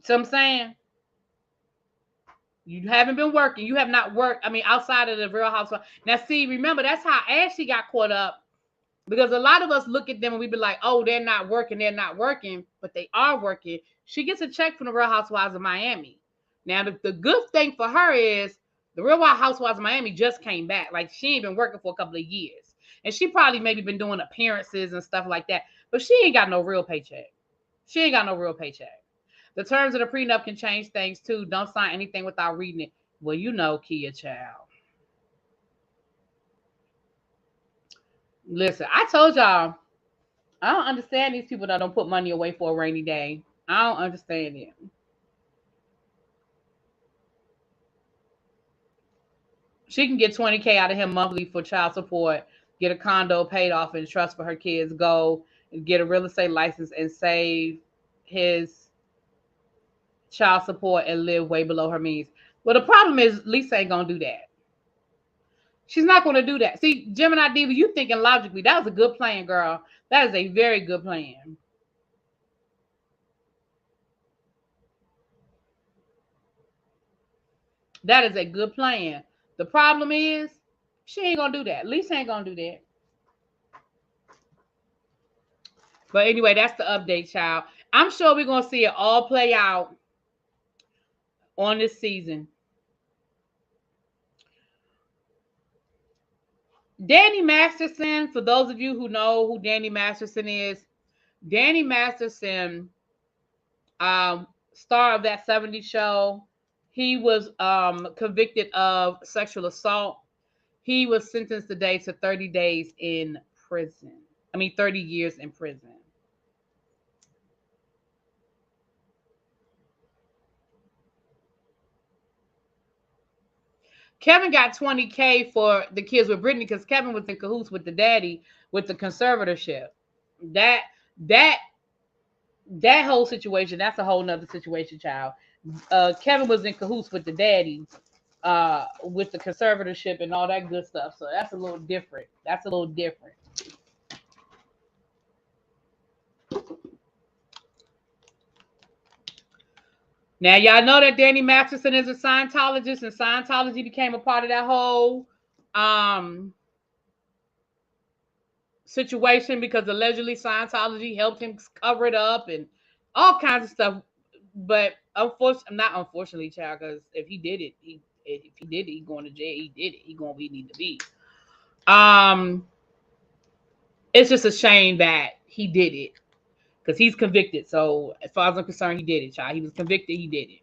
See what I'm saying? You haven't been working. You have not worked. I mean, outside of the Real Housewives. Now, see, remember, that's how Ashley got caught up. Because a lot of us look at them and we be like, oh, they're not working. But they are working. She gets a check from the Real Housewives of Miami. Now, the good thing for her is the Real Housewives of Miami just came back. Like, she ain't been working for a couple of years. And she probably maybe been doing appearances and stuff like that. But she ain't got no real paycheck. The terms of the prenup can change things too. Don't sign anything without reading it. Well, Kia child. Listen, I told y'all, I don't understand these people that don't put money away for a rainy day. I don't understand it. She can get $20K out of him monthly for child support, get a condo paid off in trust for her kids, go and get a real estate license and save his child support and live way below her means. Well, the problem is Lisa ain't gonna do that. She's not going to do that. See, Gemini Diva, you thinking logically. That was a good plan, girl. That is a very good plan. That is a good plan. The problem is, she ain't going to do that. Lisa ain't going to do that. But anyway, that's the update, child. I'm sure we're going to see it all play out on this season. Danny Masterson, for those of you who know who Danny Masterson is, Danny Masterson, star of that 70s show, he was convicted of sexual assault. He was sentenced today to 30 days in prison. 30 years in prison. Kevin got $20K for the kids with Brittany because Kevin was in cahoots with the daddy with the conservatorship. That that that whole situation, that's a whole nother situation, child. Kevin was in cahoots with the daddy with the conservatorship and all that good stuff. So that's a little different. Now, y'all know that Danny Masterson is a Scientologist, and Scientology became a part of that whole situation because allegedly Scientology helped him cover it up and all kinds of stuff. But unfortunately, child, because if he did it, he going to jail. He did it. He going where he need to be. It's just a shame that he did it because he's convicted. So as far as I'm concerned, he did it, child. He was convicted. He did it.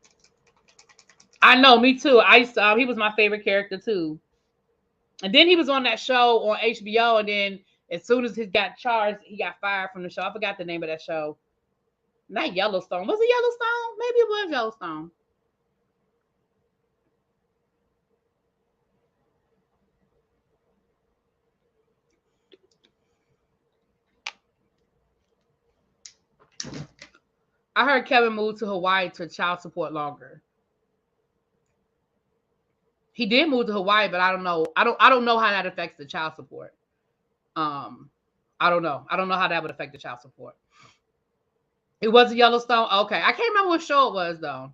I know, me too. I used to. He was my favorite character too. And then he was on that show on HBO. And then as soon as he got charged, he got fired from the show. I forgot the name of that show. Not Yellowstone. Was it Yellowstone? Maybe it was Yellowstone. I heard Kevin moved to Hawaii to child support longer. He did move to Hawaii, but I don't know. I don't know how that affects the child support. Um, I don't know. I don't know how that would affect the child support. It was a Yellowstone. Okay, I can't remember what show it was though.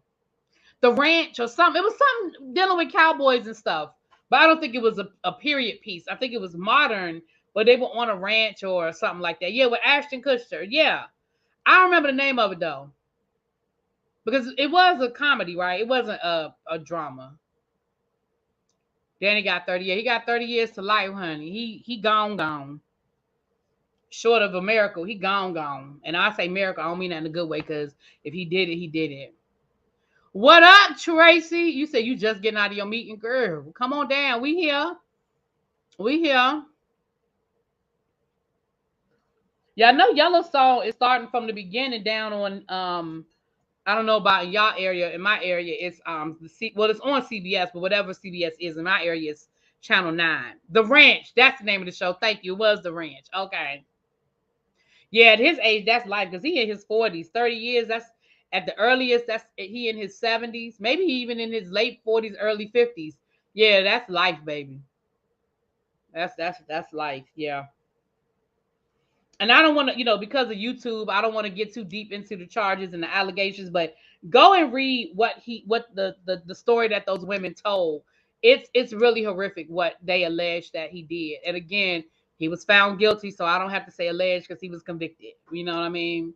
The Ranch or something. It was something dealing with cowboys and stuff. But I don't think it was a period piece. I think it was modern, but they were on a ranch or something like that. Yeah, with Ashton Kutcher. Yeah, I remember the name of it though, because it was a comedy, right? It wasn't a drama. Danny got 30 years. He got 30 years to life, honey. He gone. Short of a miracle, he gone. And I say miracle, I don't mean that in a good way, because if he did it, he did it. What up, Tracy? You said you just getting out of your meeting, girl. Come on down. We here. Yeah, I know Yellowstone is starting from the beginning down on I don't know about y'all area. In my area, it's it's on CBS, but whatever CBS is in my area, it's Channel 9. The Ranch, that's the name of the show. Thank you. It was The Ranch. Okay. Yeah, at his age, that's life because he in his 40s, 30 years. That's at the earliest. That's he in his 70s, maybe even in his late 40s, early 50s. Yeah, that's life, baby. That's life. Yeah. And I don't want to, because of YouTube, I don't want to get too deep into the charges and the allegations, but go and read what the story that those women told. It's really horrific what they allege that he did. And again, he was found guilty, so I don't have to say alleged because he was convicted. You know what I mean?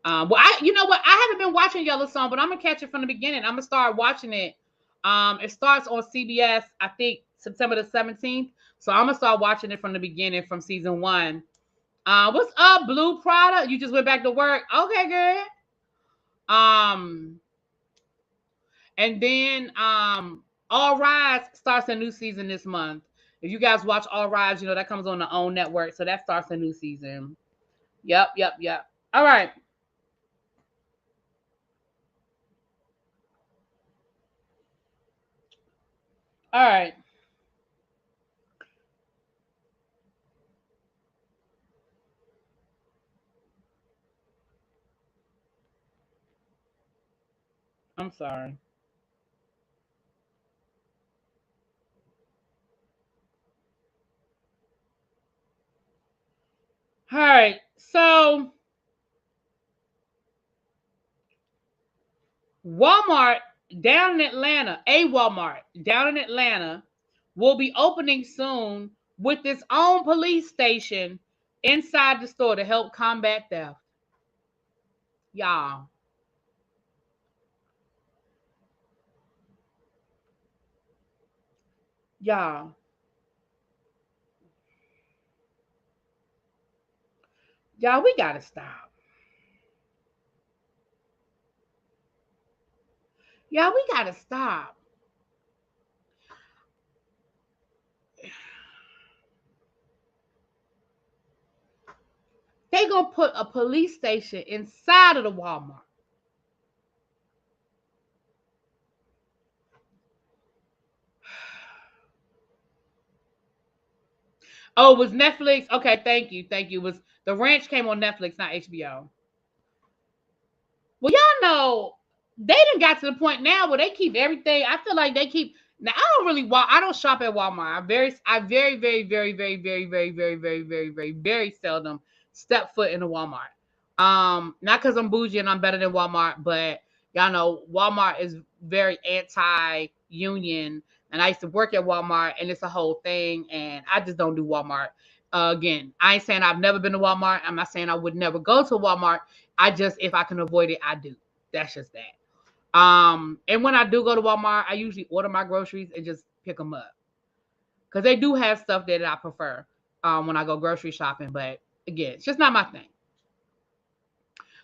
Well, you know what? I haven't been watching Yellowstone, but I'm gonna catch it from the beginning. I'm gonna start watching it. It starts on CBS, I think September the 17th. So I'm gonna start watching it from the beginning, from season 1. What's up, Blue Prada? You just went back to work. Okay, girl. Um, and then All Rise starts a new season this month. If you guys watch All Rise, that comes on the OWN network, so that starts a new season. Yep. All right. All right. I'm sorry. All right. So Walmart down in Atlanta, a Walmart down in Atlanta will be opening soon with its own police station inside the store to help combat theft. Y'all. Y'all. Y'all, we gotta stop. Y'all, we gotta stop. They gonna put a police station inside of the Walmart. Oh, it was Netflix? Okay, thank you. Thank you. It was The Ranch came on Netflix, not HBO. Well, y'all know they done got to the point now where they keep everything. I feel like they keep now. I don't really walk. I don't shop at Walmart. I very seldom step foot in a Walmart. Not because I'm bougie and I'm better than Walmart, but y'all know Walmart is very anti-union, and I used to work at Walmart, and it's a whole thing, and I just don't do Walmart. Again, I ain't saying I've never been to Walmart. I'm not saying I would never go to Walmart. I just, if I can avoid it, I do. That's just that. And when I do go to Walmart, I usually order my groceries and just pick them up because they do have stuff that I prefer when I go grocery shopping. But again, it's just not my thing.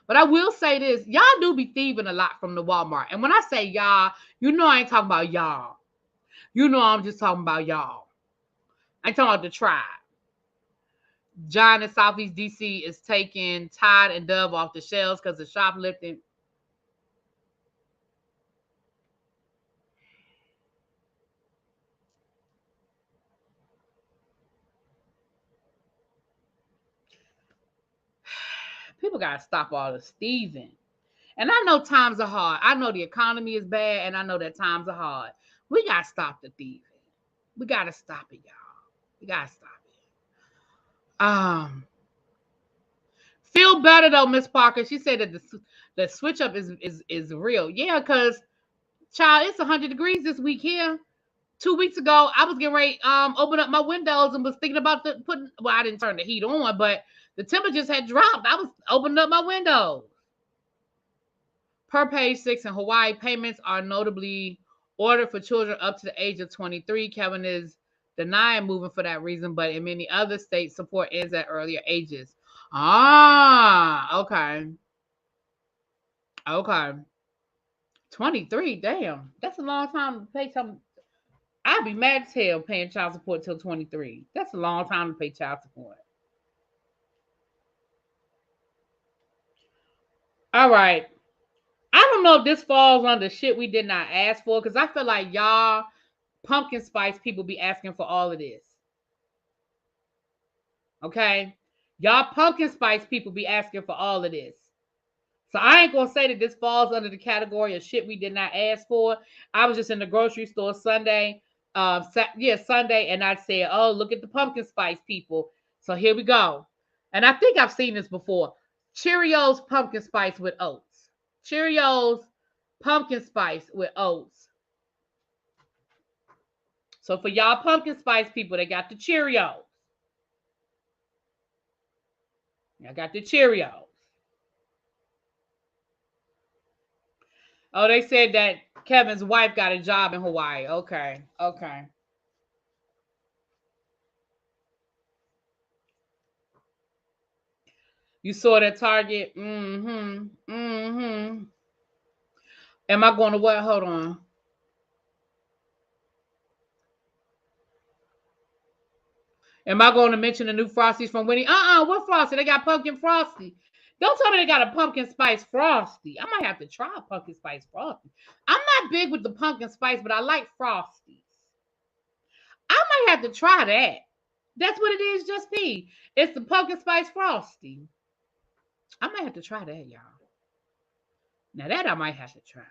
But I will say this: y'all do be thieving a lot from the Walmart. And when I say y'all, you know I ain't talking about y'all. You know I'm just talking about y'all. I ain't talking about the tribe. John in Southeast DC is taking Tide and Dove off the shelves because of shoplifting. People gotta stop all the thieving. And I know times are hard. I know the economy is bad, and I know that times are hard. We gotta stop the thieving. We gotta stop it, y'all. We gotta stop it. Feel better though, Miss Parker. She said that the switch up is real. Yeah, because child, it's 100 degrees this week here. 2 weeks ago, I was getting ready open up my windows and was thinking about the putting. Well, I didn't turn the heat on, but the temperatures had dropped. I was opening up my windows. Per page 6 in Hawaii, payments are notably ordered for children up to the age of 23. Kevin is denying moving for that reason, but in many other states, support ends at earlier ages. Ah, okay. Okay. 23, damn. That's a long time to pay some. I'd be mad as hell paying child support till 23. That's a long time to pay child support. All right. I don't know if this falls under shit we did not ask for because I feel like y'all pumpkin spice people be asking for all of this. Okay? Y'all pumpkin spice people be asking for all of this. So I ain't gonna say that this falls under the category of shit we did not ask for. I was just in the grocery store Sunday, Sunday, and I said, "Oh, look at the pumpkin spice people." So here we go, and I think I've seen this before. Cheerios pumpkin spice with oats. Cheerios pumpkin spice with oats. So for y'all pumpkin spice people, they got the Cheerios. I got the Cheerios. Oh, they said that Kevin's wife got a job in Hawaii. Okay. Okay. You saw that Target? Mm-hmm. Mm-hmm. Am I going to what? Hold on. Am I going to mention the new Frosties from Winnie? What Frosty? They got pumpkin Frosty. Don't tell me they got a pumpkin spice Frosty. I might have to try a pumpkin spice Frosty. I'm not big with the pumpkin spice, but I like Frosties. I might have to try that. That's what it is, just me. It's the pumpkin spice Frosty. I might have to try that, y'all. Now that I might have to try.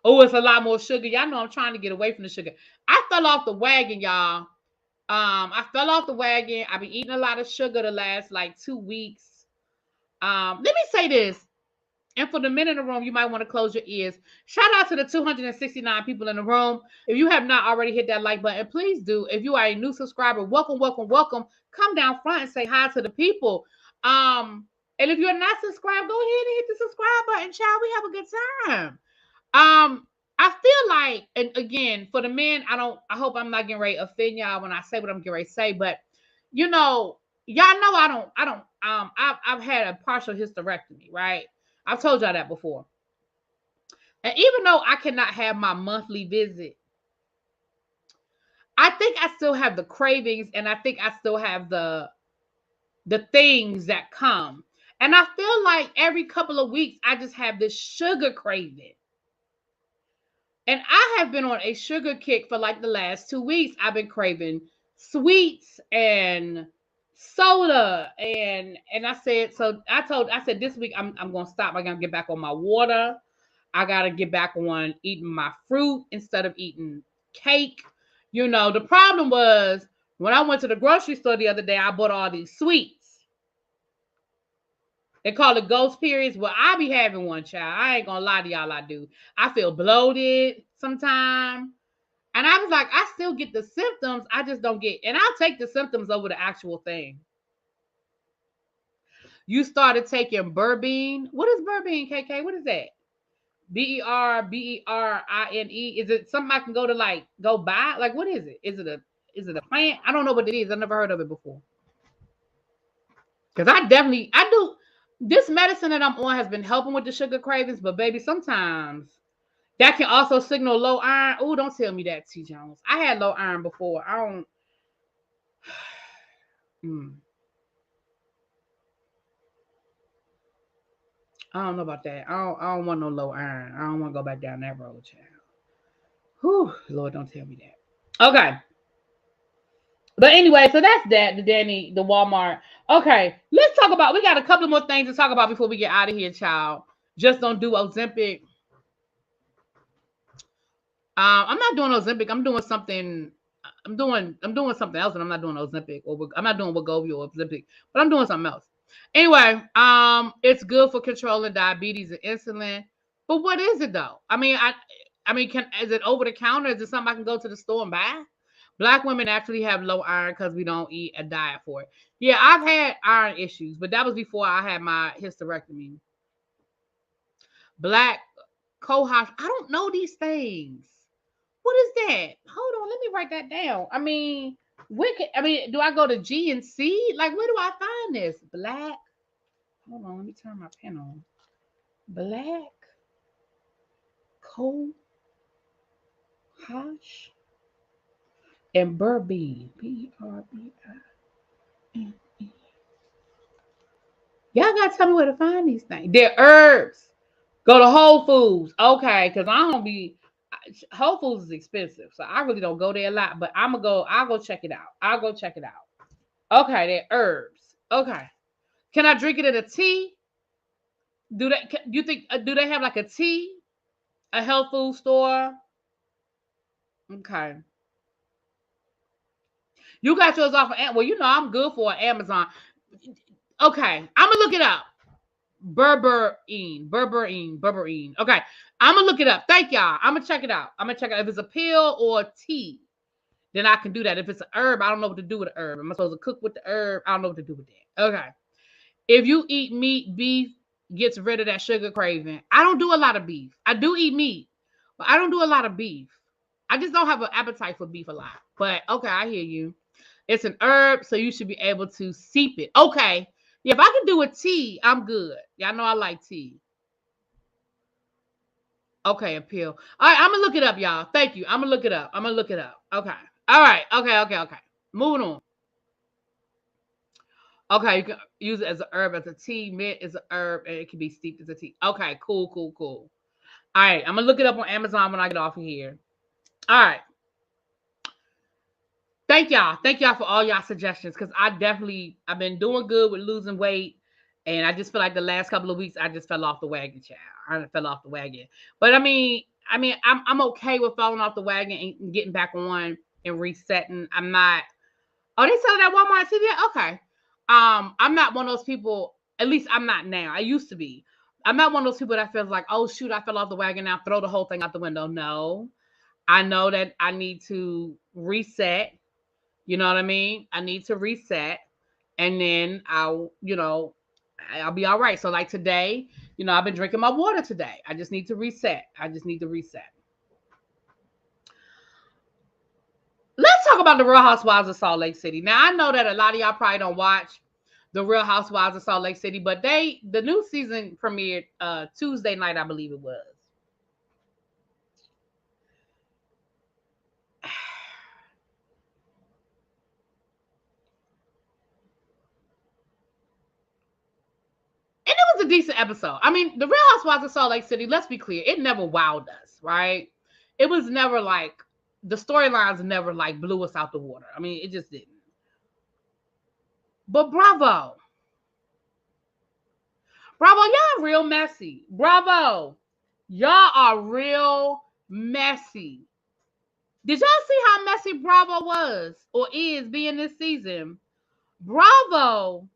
Oh, it's a lot more sugar. Y'all know I'm trying to get away from the sugar. I fell off the wagon, y'all. I fell off the wagon. I've been eating a lot of sugar the last like 2 weeks. Let me say this. And for the men in the room, you might want to close your ears. Shout out to the 269 people in the room. If you have not already hit that like button, please do. If you are a new subscriber, welcome, welcome, welcome. Come down front and say hi to the people. And if you're not subscribed, go ahead and hit the subscribe button, child. We have a good time. I feel like, and again, for the men, I hope I'm not getting ready to offend y'all when I say what I'm getting ready to say, but you know, y'all know I've had a partial hysterectomy, right? I've told y'all that before. And even though I cannot have my monthly visit, I think I still have the cravings, and I think I still have the things that come. And I feel like every couple of weeks I just have this sugar craving. And I have been on a sugar kick for like the last 2 weeks. I've been craving sweets and soda, and I said, I said this week I'm gonna stop. I gotta get back on my water. I gotta get back on eating my fruit instead of eating cake. You know, the problem was when I went to the grocery store the other day, I bought all these sweets. They call it ghost periods. Well, I be having one, child. I ain't gonna lie to y'all, I do. I feel bloated sometimes. And I was like, I still get the symptoms. I just don't get, and I'll take the symptoms over the actual thing. You started taking Berbine. What is Berbine, KK? What is that? Berbine. Is it something I can go buy? Like, what is it? Is it a plant? I don't know what it is. I've never heard of it before. Because I do. This medicine that I'm on has been helping with the sugar cravings, but baby, sometimes that can also signal low iron. Oh, don't tell me that, T. Jones. I had low iron before. I don't. I don't know about that. I don't want no low iron. I don't want to go back down that road, child. Whew, Lord, don't tell me that. Okay. But anyway, so that's that. The Walmart. Okay, let's talk about. We got a couple more things to talk about before we get out of here, child. Just don't do Ozempic. I'm not doing Ozempic. I'm doing something. I'm doing something else, and I'm not doing Ozempic, or I'm not doing Wegovy or Ozempic, but I'm doing something else. Anyway, it's good for controlling diabetes and insulin. But what is it though? I mean, is it over the counter? Is it something I can go to the store and buy? Black women actually have low iron because we don't eat a diet for it. Yeah, I've had iron issues, but that was before I had my hysterectomy. Black cohosh. I don't know these things. What is that? Hold on, let me write that down. I mean, do I go to GNC? Like, where do I find this? Black. Hold on, let me turn my pen on. Black cohosh and Berbine. Berbine. Y'all gotta tell me where to find these things. They're herbs. Go to Whole Foods. Okay, because I don't be Whole Foods is expensive, so I really don't go there a lot. But I'll go check it out. I'll go check it out. Okay, they're herbs. Okay. Can I drink it in a tea? Do you think do they have like a tea? A health food store? Okay. You got yours off of Amazon. Well, you know I'm good for Amazon. Okay, I'm gonna look it up. Berberine. Okay, I'm gonna look it up. Thank y'all. I'm gonna check it out. If it's a pill or tea. Then I can do that. If it's an herb, I don't know what to do with the herb. Am I supposed to cook with the herb? I don't know what to do with that. Okay. If you eat meat, beef gets rid of that sugar craving. I don't do a lot of beef. I do eat meat, but I don't do a lot of beef. I just don't have an appetite for beef a lot. But okay, I hear you. It's an herb, so you should be able to seep it. Okay. Yeah, if I can do a tea, I'm good. Y'all know I like tea. Okay, a pill. All right, I'm going to look it up, y'all. Thank you. I'm going to look it up. Okay. All right. Okay. Moving on. Okay, you can use it as an herb, as a tea. Mint is an herb, and it can be steeped as a tea. Okay, cool. All right, I'm going to look it up on Amazon when I get off of here. All right. Thank y'all for all y'all suggestions, because I've been doing good with losing weight, and I just feel like the last couple of weeks I just fell off the wagon, child. I fell off the wagon. But I mean, I'm okay with falling off the wagon and getting back on and resetting. I'm not Oh, they sell it at Walmart TV? Okay. I'm not one of those people, at least I'm not now. I used to be. I'm not one of those people that feels like, oh shoot, I fell off the wagon, now throw the whole thing out the window. No. I know that I need to reset. You know what I mean? I need to reset, and then I'll be all right. So like today, I've been drinking my water today. I just need to reset. Let's talk about the Real Housewives of Salt Lake City. Now I know that a lot of y'all probably don't watch the Real Housewives of Salt Lake City, but the new season premiered Tuesday night, I believe it was. And it was a decent episode. I mean, the Real Housewives of Salt Lake City, let's be clear, it never wowed us, right? It was never like, the storylines never like blew us out the water. I mean, it just didn't. But Bravo, y'all real messy. Bravo, y'all are real messy. Did y'all see how messy Bravo was or is being this season? Bravo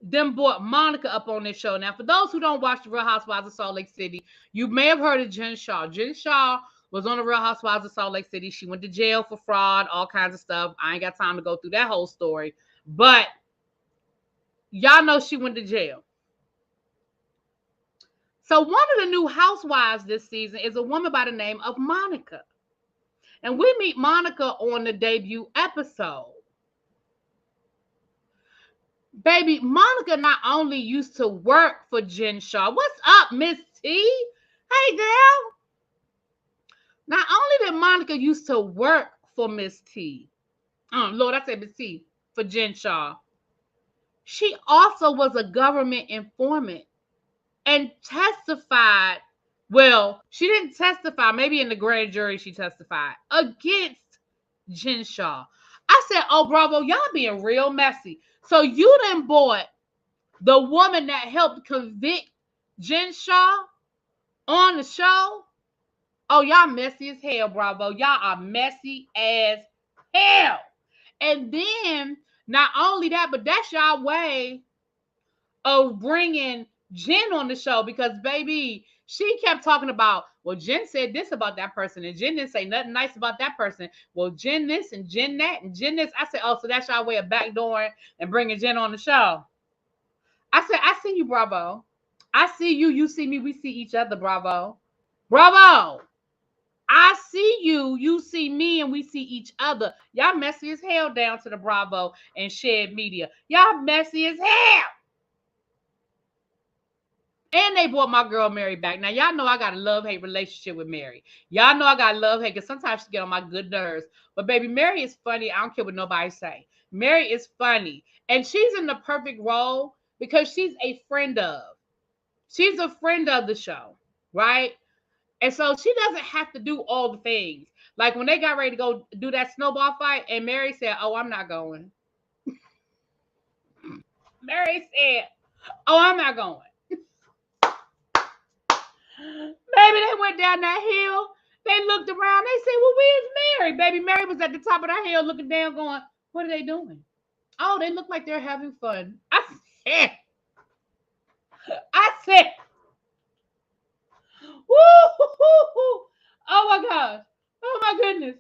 them brought Monica up on this show. Now, for those who don't watch the Real Housewives of Salt Lake City, you may have heard of Jen Shaw. Jen Shaw was on the Real Housewives of Salt Lake City. She went to jail for fraud, all kinds of stuff. I ain't got time to go through that whole story. But y'all know she went to jail. So one of the new housewives this season is a woman by the name of Monica. And we meet Monica on the debut episode. Baby, Monica not only used to work for Jen Shaw. What's up, Miss T? Hey, girl. Not only did Monica used to work for Miss T. Lord, I said Miss T for Jen Shaw. She also was a government informant and testified. Well, she didn't testify. Maybe in the grand jury she testified against Jen Shaw. I said, oh, Bravo, y'all being real messy. So you done bought the woman that helped convict Jen Shaw on the show. Oh, y'all messy as hell, Bravo. Y'all are messy as hell. And then, not only that, but that's y'all way of bringing Jen on the show because, baby, she kept talking about, well, Jen said this about that person, and Jen didn't say nothing nice about that person. Well, Jen this and Jen that and Jen this. I said, oh, so that's y'all way of backdooring and bringing Jen on the show. I said, I see you, Bravo. I see you. You see me. We see each other, Bravo. Bravo. I see you. You see me, and we see each other. Y'all messy as hell down to the Bravo and shared media. Y'all messy as hell. And they brought my girl Mary back. Now, y'all know I got a love-hate relationship with Mary. Y'all know I got love-hate because sometimes she get on my good nerves. But, baby, Mary is funny. I don't care what nobody say. Mary is funny. And she's in the perfect role because she's a friend of. She's a friend of the show, right? And so she doesn't have to do all the things. Like when they got ready to go do that snowball fight, and Mary said, oh, I'm not going. Mary said, oh, I'm not going. Baby, they went down that hill. They looked around. They said, well, where's Mary? Baby, Mary was at the top of that hill looking down going, what are they doing? Oh, they look like they're having fun. I said, woo, oh my gosh. Oh my goodness.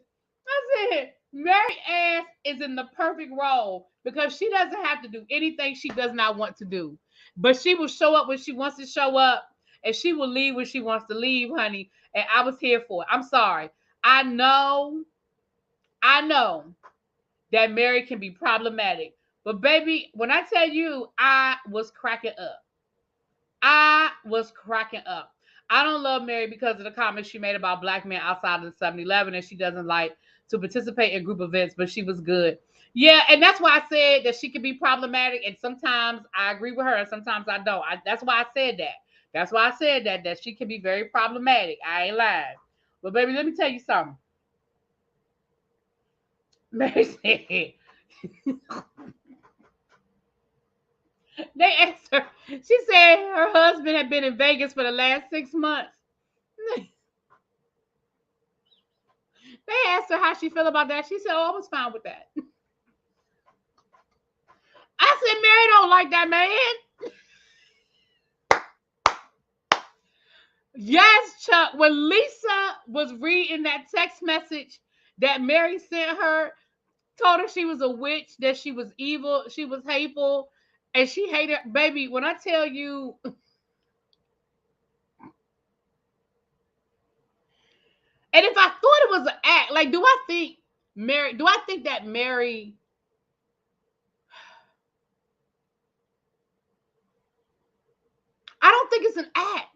I said, Mary ass is in the perfect role because she doesn't have to do anything she does not want to do. But she will show up when she wants to show up and she will leave when she wants to leave, honey. And I was here for it. I'm sorry. I know that Mary can be problematic. But baby, when I tell you, I was cracking up. I don't love Mary because of the comments she made about black men outside of the 7-Eleven, and she doesn't like to participate in group events, but she was good. Yeah, and that's why I said that she could be problematic, and sometimes I agree with her, and sometimes I don't. That's why I said that. That's why I said that she can be very problematic. I ain't lying. But baby, let me tell you something. Mary said, they asked her, she said her husband had been in Vegas for the last 6 months. They asked her how she felt about that. She said, oh, I was fine with that. I said, Mary don't like that man. Yes, Chuck. When Lisa was reading that text message that Mary sent her, told her she was a witch, that she was evil, she was hateful, and she hated, baby, when I tell you, and if I thought it was an act, like, do I think that Mary, I don't think it's an act.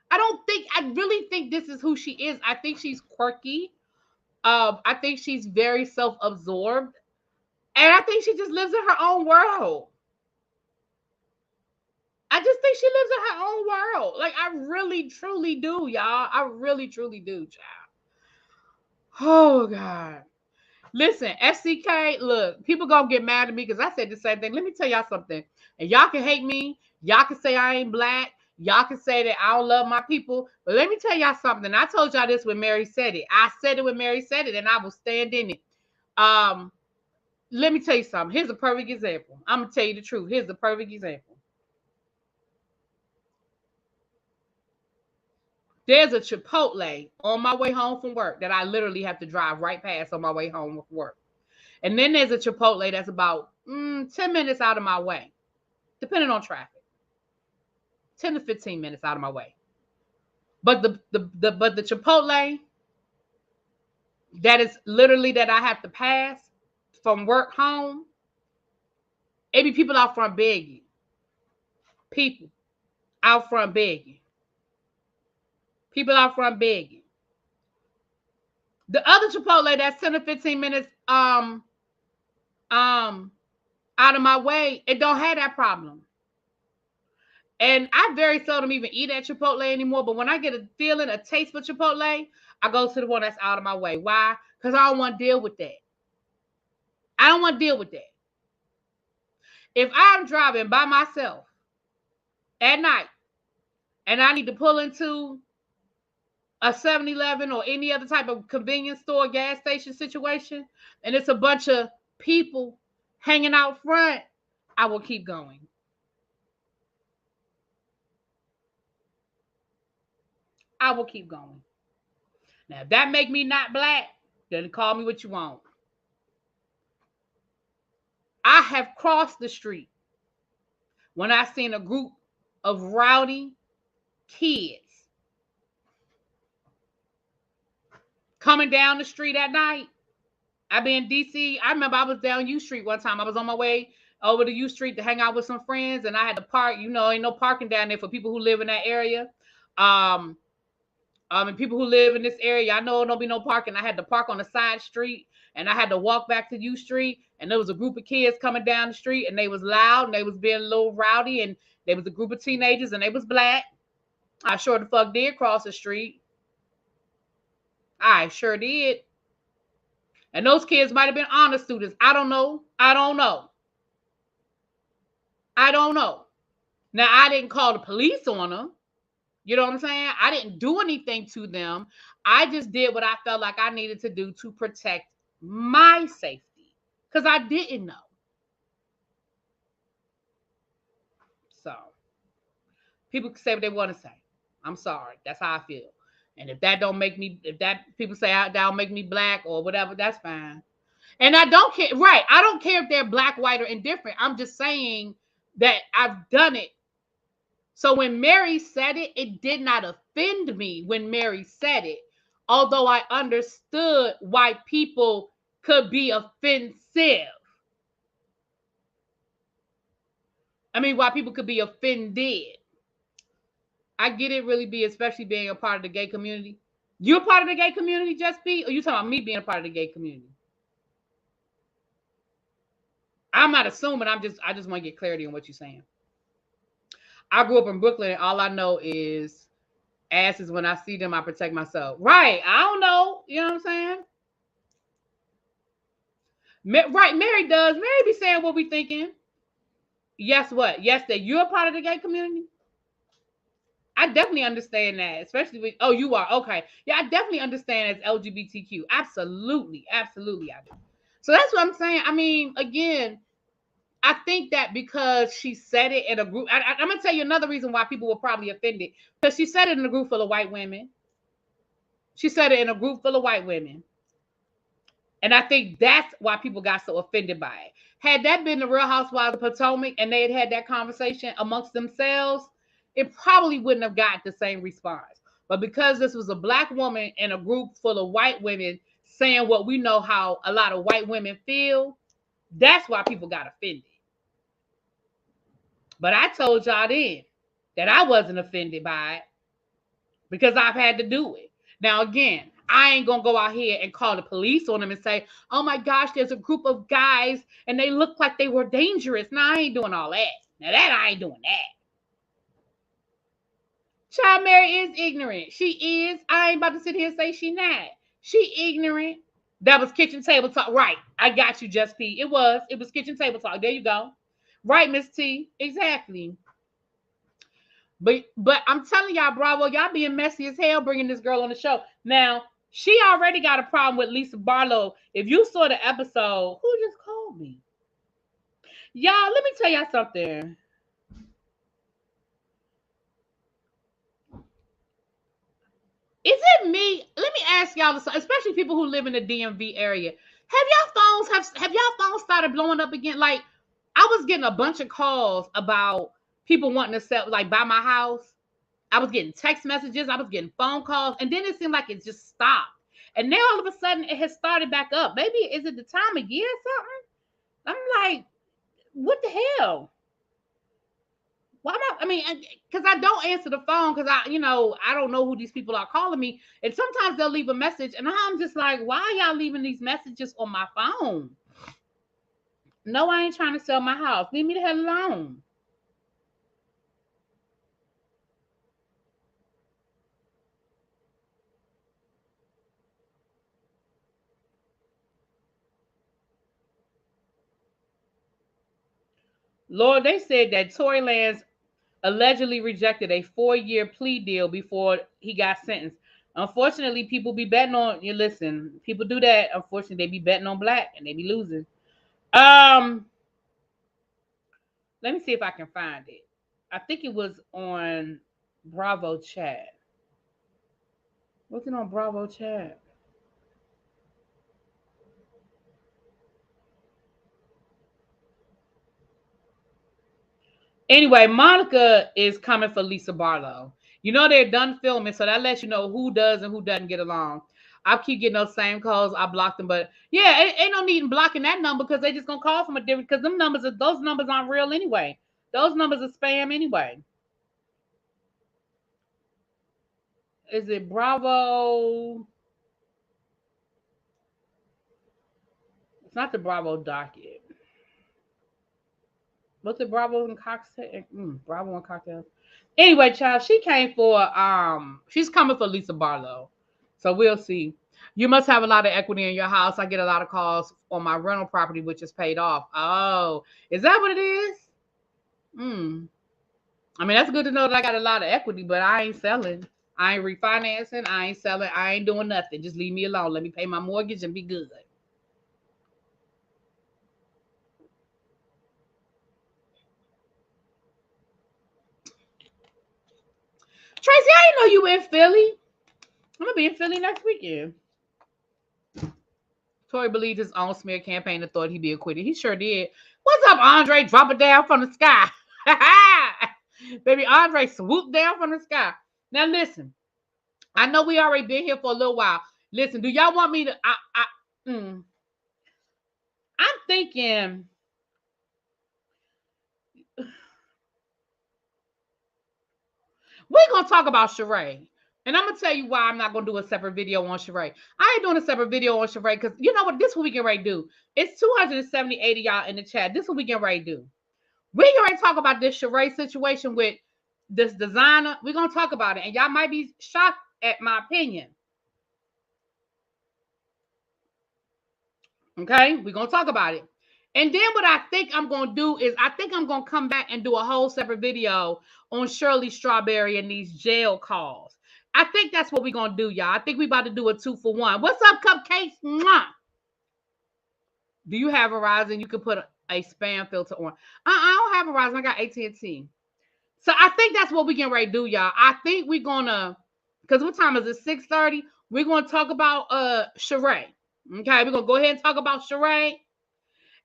I really think this is who she is. I think she's quirky. I think she's very self-absorbed. And I think she just lives in her own world. I just think she lives in her own world. Like, I really, truly do, y'all. I really, truly do, child. Oh, God. Listen, FCK, look, people gonna get mad at me because I said the same thing. Let me tell y'all something. And y'all can hate me. Y'all can say I ain't black. Y'all can say that I don't love my people. But let me tell y'all something. I told y'all this when Mary said it. I said it when Mary said it, and I will stand in it. Let me tell you something. Here's a perfect example. I'm going to tell you the truth. Here's the perfect example. There's a Chipotle on my way home from work that I literally have to drive right past on my way home from work. And then there's a Chipotle that's about 10 minutes out of my way, depending on traffic. 10 to 15 minutes out of my way. But the Chipotle that is literally that I have to pass from work home, it be people out front begging. People out front begging. People out front begging. The other Chipotle that's 10 to 15 minutes out of my way, it don't have that problem. And I very seldom even eat at Chipotle anymore. But when I get a feeling, a taste for Chipotle, I go to the one that's out of my way. Why? Because I don't want to deal with that. I don't want to deal with that. If I'm driving by myself at night and I need to pull into a 7-Eleven or any other type of convenience store, gas station situation, and it's a bunch of people hanging out front, I will keep going. I will keep going. Now, if that make me not black, then call me what you want. I have crossed the street when I seen a group of rowdy kids coming down the street at night. I been in DC. I remember I was down U Street one time. I was on my way over to U Street to hang out with some friends, and I had to park. You know, ain't no parking down there for people who live in that area. And people who live in this area, I know there'll be no parking. I had to park on the side street, and I had to walk back to U Street, and there was a group of kids coming down the street, and they was loud, and they was being a little rowdy, and there was a group of teenagers, and they was black. I sure the fuck did cross the street. I sure did. And those kids might have been honor students. I don't know. I don't know. I don't know. Now, I didn't call the police on them. You know what I'm saying? I didn't do anything to them. I just did what I felt like I needed to do to protect my safety because I didn't know. So people can say what they want to say. I'm sorry. That's how I feel. And if that don't make me, if that people say that'll make me black or whatever, that's fine. And I don't care. Right. I don't care if they're black, white, or indifferent. I'm just saying that I've done it. So when Mary said it, it did not offend me when Mary said it. Although I understood why people could be offensive. I mean, why people could be offended. I get it, really be, especially being a part of the gay community. You a part of the gay community, Just Be? Or you talking about me being a part of the gay community? I'm not assuming. I just want to get clarity on what you're saying. I grew up in Brooklyn, and all I know is asses. When I see them, I protect myself. Right. I don't know. You know what I'm saying? Right. Mary does. Mary be saying what we thinking. Yes, what? Yes, that you're a part of the gay community? I definitely understand that, especially with, oh, you are. Okay. Yeah, I definitely understand as LGBTQ. Absolutely. Absolutely, I do. So that's what I'm saying. I mean, again, I think that because she said it in a group, I'm gonna tell you another reason why people were probably offended. Because she said it in a group full of white women. She said it in a group full of white women. And I think that's why people got so offended by it. Had that been the Real Housewives of Potomac and they had that conversation amongst themselves, it probably wouldn't have got the same response. But because this was a black woman in a group full of white women saying what we know how a lot of white women feel, that's why people got offended. But I told y'all then that I wasn't offended by it because I've had to do it. Now, again, I ain't going to go out here and call the police on them and say, oh my gosh, there's a group of guys and they look like they were dangerous. No, I ain't doing all that. Now, that I ain't doing that. Child Mary is ignorant. She is. I ain't about to sit here and say she not. She ignorant. That was kitchen table talk. Right. I got you, Just P. It was kitchen table talk. There you go. Right, Miss T. Exactly. But I'm telling y'all, Bravo, y'all being messy as hell bringing this girl on the show. Now, she already got a problem with Lisa Barlow. If you saw the episode, who just called me? Y'all, let me tell y'all something. Is it me? Let me ask y'all, especially people who live in the DMV area. Have y'all phones started blowing up again? Like, I was getting a bunch of calls about people wanting to sell, like, buy my house. I was getting text messages. I was getting phone calls. And then it seemed like it just stopped. And now all of a sudden it has started back up. Maybe is it the time of year or something? I'm like, what the hell? Why not? I mean, because I don't answer the phone because I don't know who these people are calling me. And sometimes they'll leave a message and I'm just like, why are y'all leaving these messages on my phone? No, I ain't trying to sell my house. Leave me the hell alone. Lord, they said that Tory Lanez allegedly rejected a 4-year plea deal before he got sentenced. Unfortunately, people be betting on you. Listen, people do that. Unfortunately, they be betting on black and they be losing. Let me see if I can find it. I think it was on Bravo Chat. Was it on Bravo Chat? Anyway, Monica is coming for Lisa Barlow. You know they're done filming, so that lets you know who does and who doesn't get along. I keep getting those same calls. I blocked them, but yeah, ain't no need in blocking that number because they just gonna call from a different. Because those numbers aren't real anyway. Those numbers are spam anyway. Is it Bravo? It's not the Bravo docket. What's it? Bravo and cocktail? Bravo and cocktails. Anyway, child, she came for she's coming for Lisa Barlow. So we'll see. You must have a lot of equity in your house. I get a lot of calls on my rental property, which is paid off. Oh, is that what it is? I mean, that's good to know that I got a lot of equity, but I ain't selling. I ain't refinancing. I ain't selling. I ain't doing nothing. Just leave me alone. Let me pay my mortgage and be good. Tracy, I didn't know you were in Philly. I'm going to be in Philly next weekend. Tory believed his own smear campaign and thought he'd be acquitted. He sure did. What's up, Andre? Drop it down from the sky. Baby, Andre swooped down from the sky. Now, listen. I know we already been here for a little while. Listen, do y'all want me to... I'm thinking... We're going to talk about Sheree. And I'm going to tell you why I'm not going to do a separate video on Sheree. I ain't doing a separate video on Sheree because you know what? This is what we can ready to do. It's 270, 80 y'all in the chat. This is what we can ready to do. We're going to talk about this Sheree situation with this designer. We're going to talk about it. And y'all might be shocked at my opinion. Okay? We're going to talk about it. And then what I think I'm going to do is I think I'm going to come back and do a whole separate video on Shirley Strawberry and these jail calls. I think that's what we're going to do, y'all. I think we're about to do a 2-for-1. What's up, Cupcakes? Mwah! Do you have Verizon? You can put a spam filter on. I don't have Verizon. I got AT&T. So I think that's what we getting ready to do, y'all. I think we're gonna, because what time is it? 6:30. We're gonna talk about Sheree. Okay, we're gonna go ahead and talk about Sheree,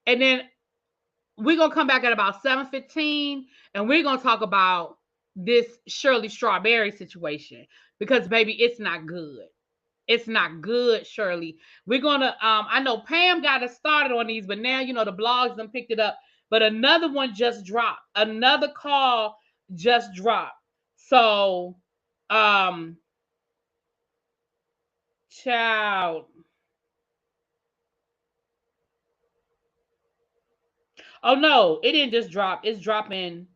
and then we're gonna come back at about 7:15, and we're gonna talk about this Shirley Strawberry situation because baby, it's not good. It's not good, Shirley. We're gonna I know Pam got us started on these, but now you know the blogs done picked it up. But another one just dropped. Another call just dropped. So child. Oh no, it didn't just drop. It's dropping.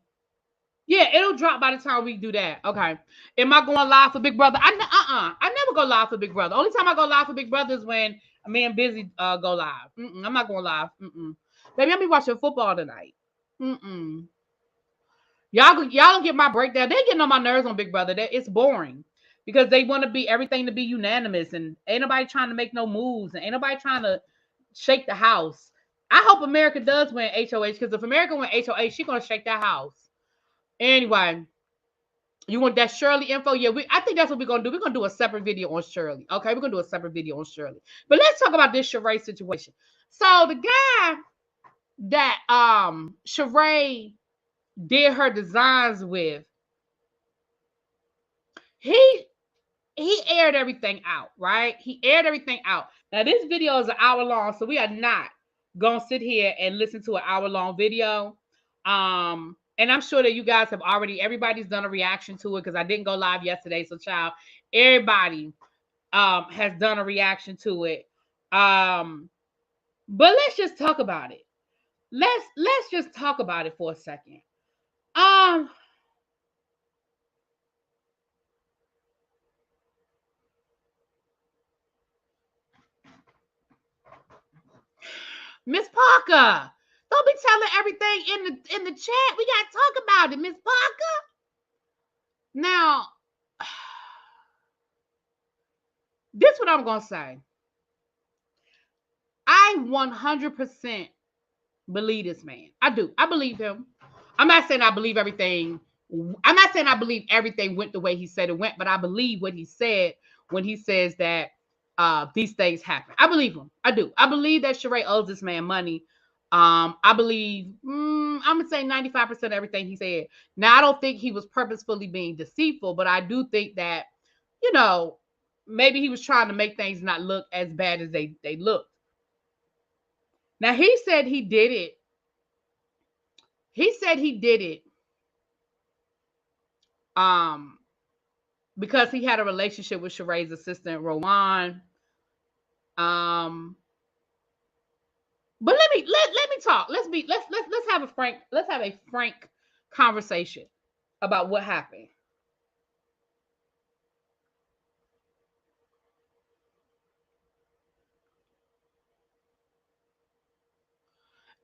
Yeah, it'll drop by the time we do that. Okay. Am I going live for Big Brother? I never go live for Big Brother. Only time I go live for Big Brother is when me and Busy go live. I'm not going live. Baby, I'll be watching football tonight. Y'all don't get my breakdown. They getting on my nerves on Big Brother. It's boring because they want to be everything to be unanimous, and ain't nobody trying to make no moves, and ain't nobody trying to shake the house. I hope America does win HOH because if America win HOH, she's gonna shake that house. Anyway, you want that Shirley info? Yeah, I think that's what we're gonna do. We're gonna do a separate video on Shirley. Okay, we're gonna do a separate video on Shirley. But let's talk about this Sheree situation. So the guy that Sheree did her designs with, he aired everything out, right? He aired everything out. Now this video is an hour long, so we are not gonna sit here and listen to an hour long video. And I'm sure that you guys have everybody's done a reaction to it because I didn't go live yesterday. So child, everybody has done a reaction to it. But let's just talk about it. Let's just talk about it for a second. Miss Parker, don't be telling everything in the chat. We gotta talk about it, Miss Parker. Now, this is what I'm gonna say. I 100% believe this man. I do. I believe him. I'm not saying I believe everything. I'm not saying I believe everything went the way he said it went, but I believe what he said when he says that these things happen. I believe him. I do. I believe that Sheree owes this man money. I believe I'm gonna say 95% of everything he said. Now I don't think he was purposefully being deceitful, but I do think that, you know, maybe he was trying to make things not look as bad as they looked. Now he said he did it. He said he did it because he had a relationship with Sheree's assistant Rowan. But let me talk. Let's have a frank conversation about what happened.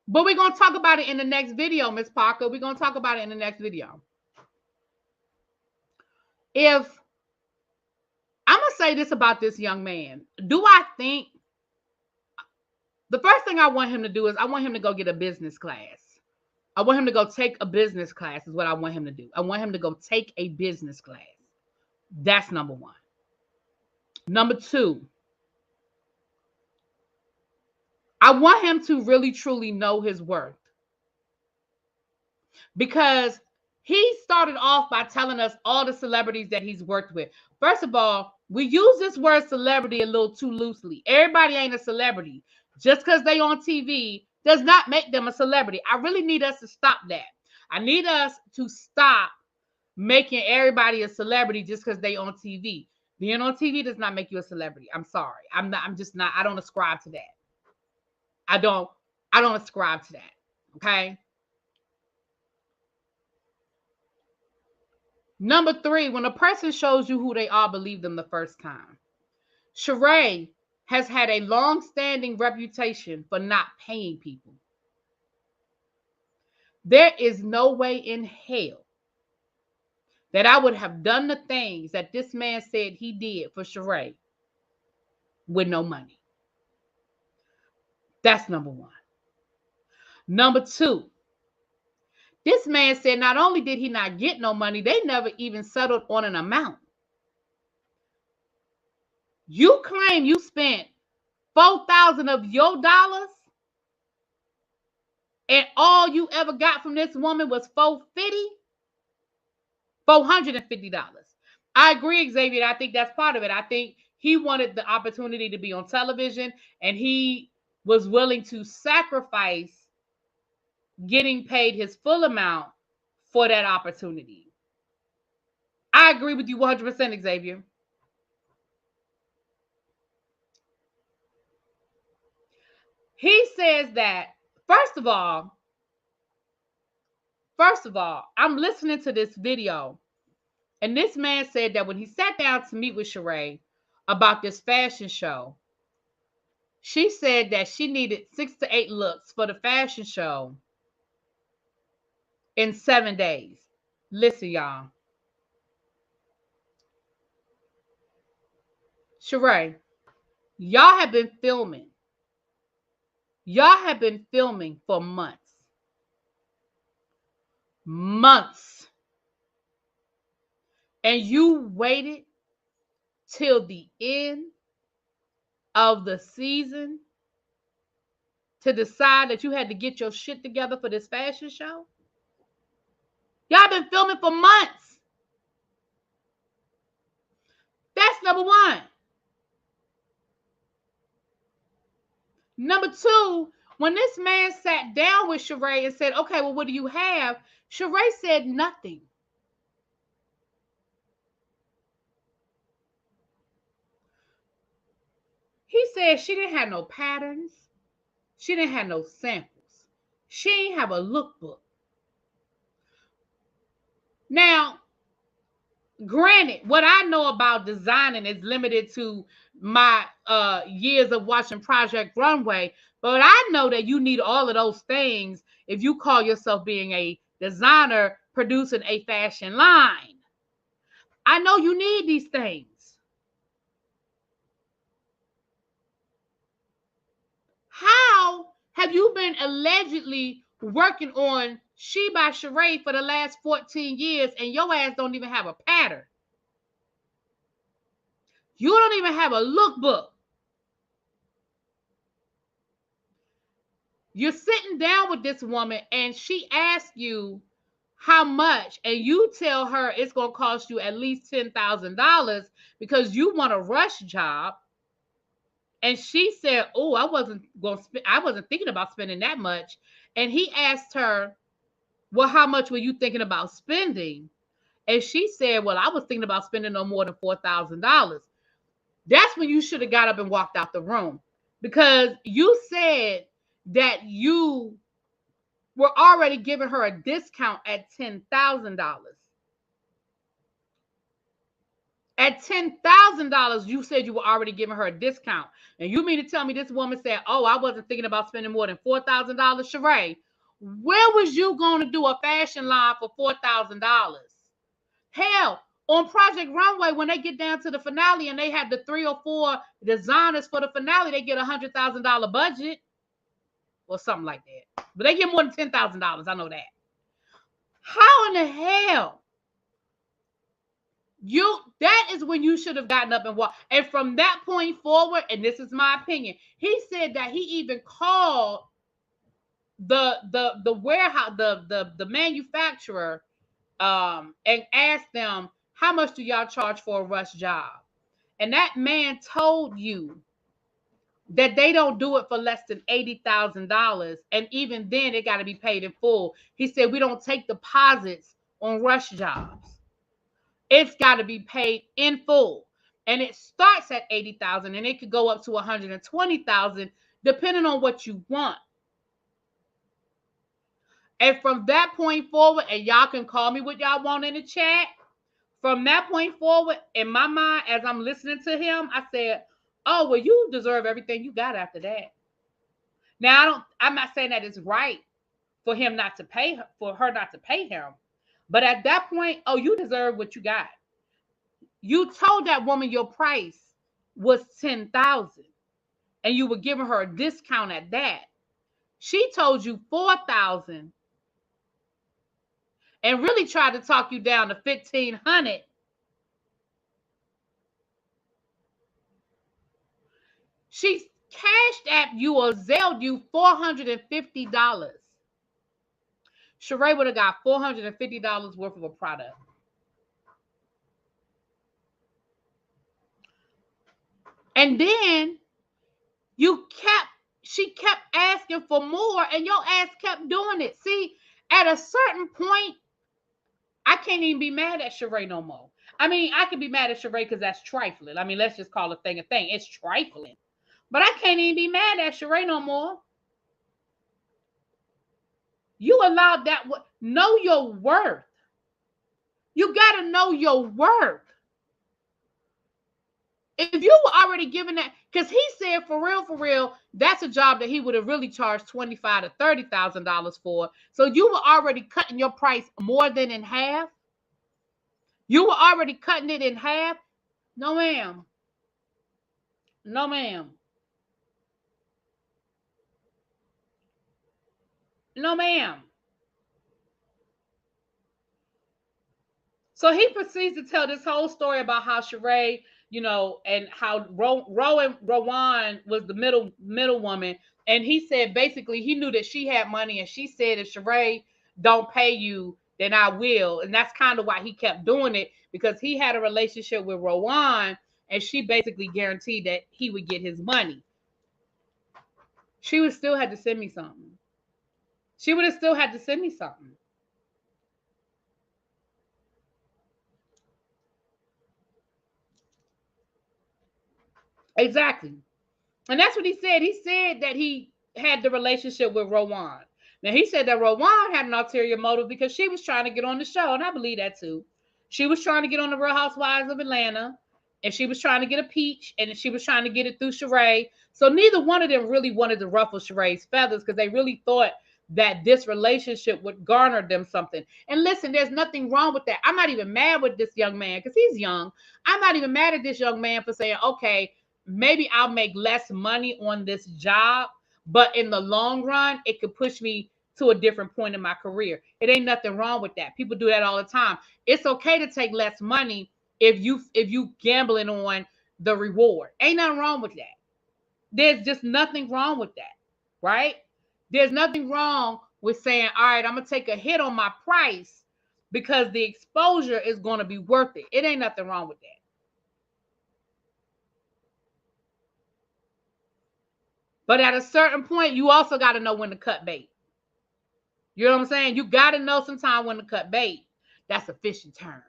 But we're gonna talk about it in the next video, Miss Parker. We're gonna talk about it in the next video. If I'm gonna say this about this young man, do I think the first thing I want him to do is I want him to go get a business class. I want him to go take a business class is what I want him to do. I want him to go take a business class. That's number one. Number two, I want him to really truly know his worth. Because he started off by telling us all the celebrities that he's worked with. First of all, we use this word celebrity a little too loosely. Everybody ain't a celebrity. Just because they on TV does not make them a celebrity. I really need us to stop that. I need us to stop making everybody a celebrity just because they on TV. Being on TV does not make you a celebrity. I'm sorry. I don't ascribe to that. I don't ascribe to that. Okay. Number three, when a person shows you who they are, believe them the first time. Sheree has had a long-standing reputation for not paying people. There is no way in hell that I would have done the things that this man said he did for Sheree with no money. That's number one. Number two, this man said not only did he not get no money, they never even settled on an amount. You claim you spent $4,000 of your dollars, and all you ever got from this woman was $450. I agree, Xavier. I think that's part of it. I think he wanted the opportunity to be on television, and he was willing to sacrifice getting paid his full amount for that opportunity. I agree with you 100%, Xavier. He says that, first of all, I'm listening to this video, and this man said that when he sat down to meet with Sheree about this fashion show, she said that she needed 6 to 8 looks for the fashion show in 7 days. Listen, y'all. Sheree, y'all have been filming. Y'all have been filming for months. Months. And you waited till the end of the season to decide that you had to get your shit together for this fashion show? Y'all been filming for months. That's number one. Number two, when this man sat down with Sheree and said, okay, well, what do you have? Sheree said nothing. He said she didn't have no patterns. She didn't have no samples. She didn't have a lookbook. Now, granted, what I know about designing is limited to my years of watching Project Runway, but I know that you need all of those things if you call yourself being a designer producing a fashion line. I know you need these things. How have you been allegedly working on She by Sheree for the last 14 years and your ass don't even have a pattern? You don't even have a lookbook. You're sitting down with this woman and she asks you how much, and you tell her it's going to cost you at least $10,000 because you want a rush job. And she said, oh, I wasn't thinking about spending that much. And he asked her, well, how much were you thinking about spending? And she said, well, I was thinking about spending no more than $4,000. That's when you should have got up and walked out the room, because you said that you were already giving her a discount at $10,000. At $10,000, you said you were already giving her a discount. And you mean to tell me this woman said, oh, I wasn't thinking about spending more than $4,000? Sheree, where was you going to do a fashion line for $4,000? Hell, on Project Runway, when they get down to the finale and they have the 3 or 4 designers for the finale, they get $100,000 budget or something like that. But they get more than $10,000. I know that. How in the hell? That is when you should have gotten up and walked. And from that point forward, and this is my opinion, he said that he even called the warehouse, the manufacturer, and asked them, how much do y'all charge for a rush job? And that man told you that they don't do it for less than $80,000. And even then, it got to be paid in full. He said, we don't take deposits on rush jobs. It's got to be paid in full. And it starts at $80,000 and it could go up to $120,000 depending on what you want. And from that point forward, and y'all can call me what y'all want in the chat. From that point forward, in my mind, as I'm listening to him, I said, oh, well, you deserve everything you got after that. Now, I'm not saying that it's right for him not to pay her, for her not to pay him. But at that point, oh, you deserve what you got. You told that woman your price was $10,000 and you were giving her a discount at that. She told you 4,000 and really tried to talk you down to 1,500. She cashed at you or Zelled you $450. Sheree would have got $450 worth of a product. And then she kept asking for more, and your ass kept doing it. See, at a certain point, I can't even be mad at Sheree no more. I mean, I could be mad at Sheree because that's trifling. I mean, let's just call a thing a thing. It's trifling. But I can't even be mad at Sheree no more. You allowed that. Know your worth. You got to know your worth. If you were already given that, because he said for real, that's a job that he would have really charged $25,000 to $30,000 for. So you were already cutting your price more than in half. You were already cutting it in half. No, ma'am. No, ma'am. No, ma'am. So he proceeds to tell this whole story about how Sheree, and how Rowan was the middle woman. And he said basically he knew that she had money, and she said, if Sheree don't pay you, then I will. And that's kind of why he kept doing it, because he had a relationship with Rowan, and she basically guaranteed that he would get his money. She would still have to send me something. She would have still had to send me something. Exactly. And that's what he said. He said that he had the relationship with Rowan. Now, he said that Rowan had an ulterior motive because she was trying to get on the show, and I believe that too. She was trying to get on the Real Housewives of Atlanta, and she was trying to get a peach, and she was trying to get it through Sheree. So neither one of them really wanted to ruffle Sheree's feathers, because they really thought that this relationship would garner them something. And listen, there's nothing wrong with that. I'm not even mad with this young man because he's young. I'm not even mad at this young man for saying, okay, maybe I'll make less money on this job, but in the long run, it could push me to a different point in my career. It ain't nothing wrong with that. People do that all the time. It's okay to take less money if you gambling on the reward. Ain't nothing wrong with that. There's just nothing wrong with that, right? There's nothing wrong with saying, all right, I'm gonna take a hit on my price because the exposure is gonna be worth it. It ain't nothing wrong with that. But at a certain point, you also got to know when to cut bait. You know what I'm saying? You got to know sometimes when to cut bait. That's a fishing term.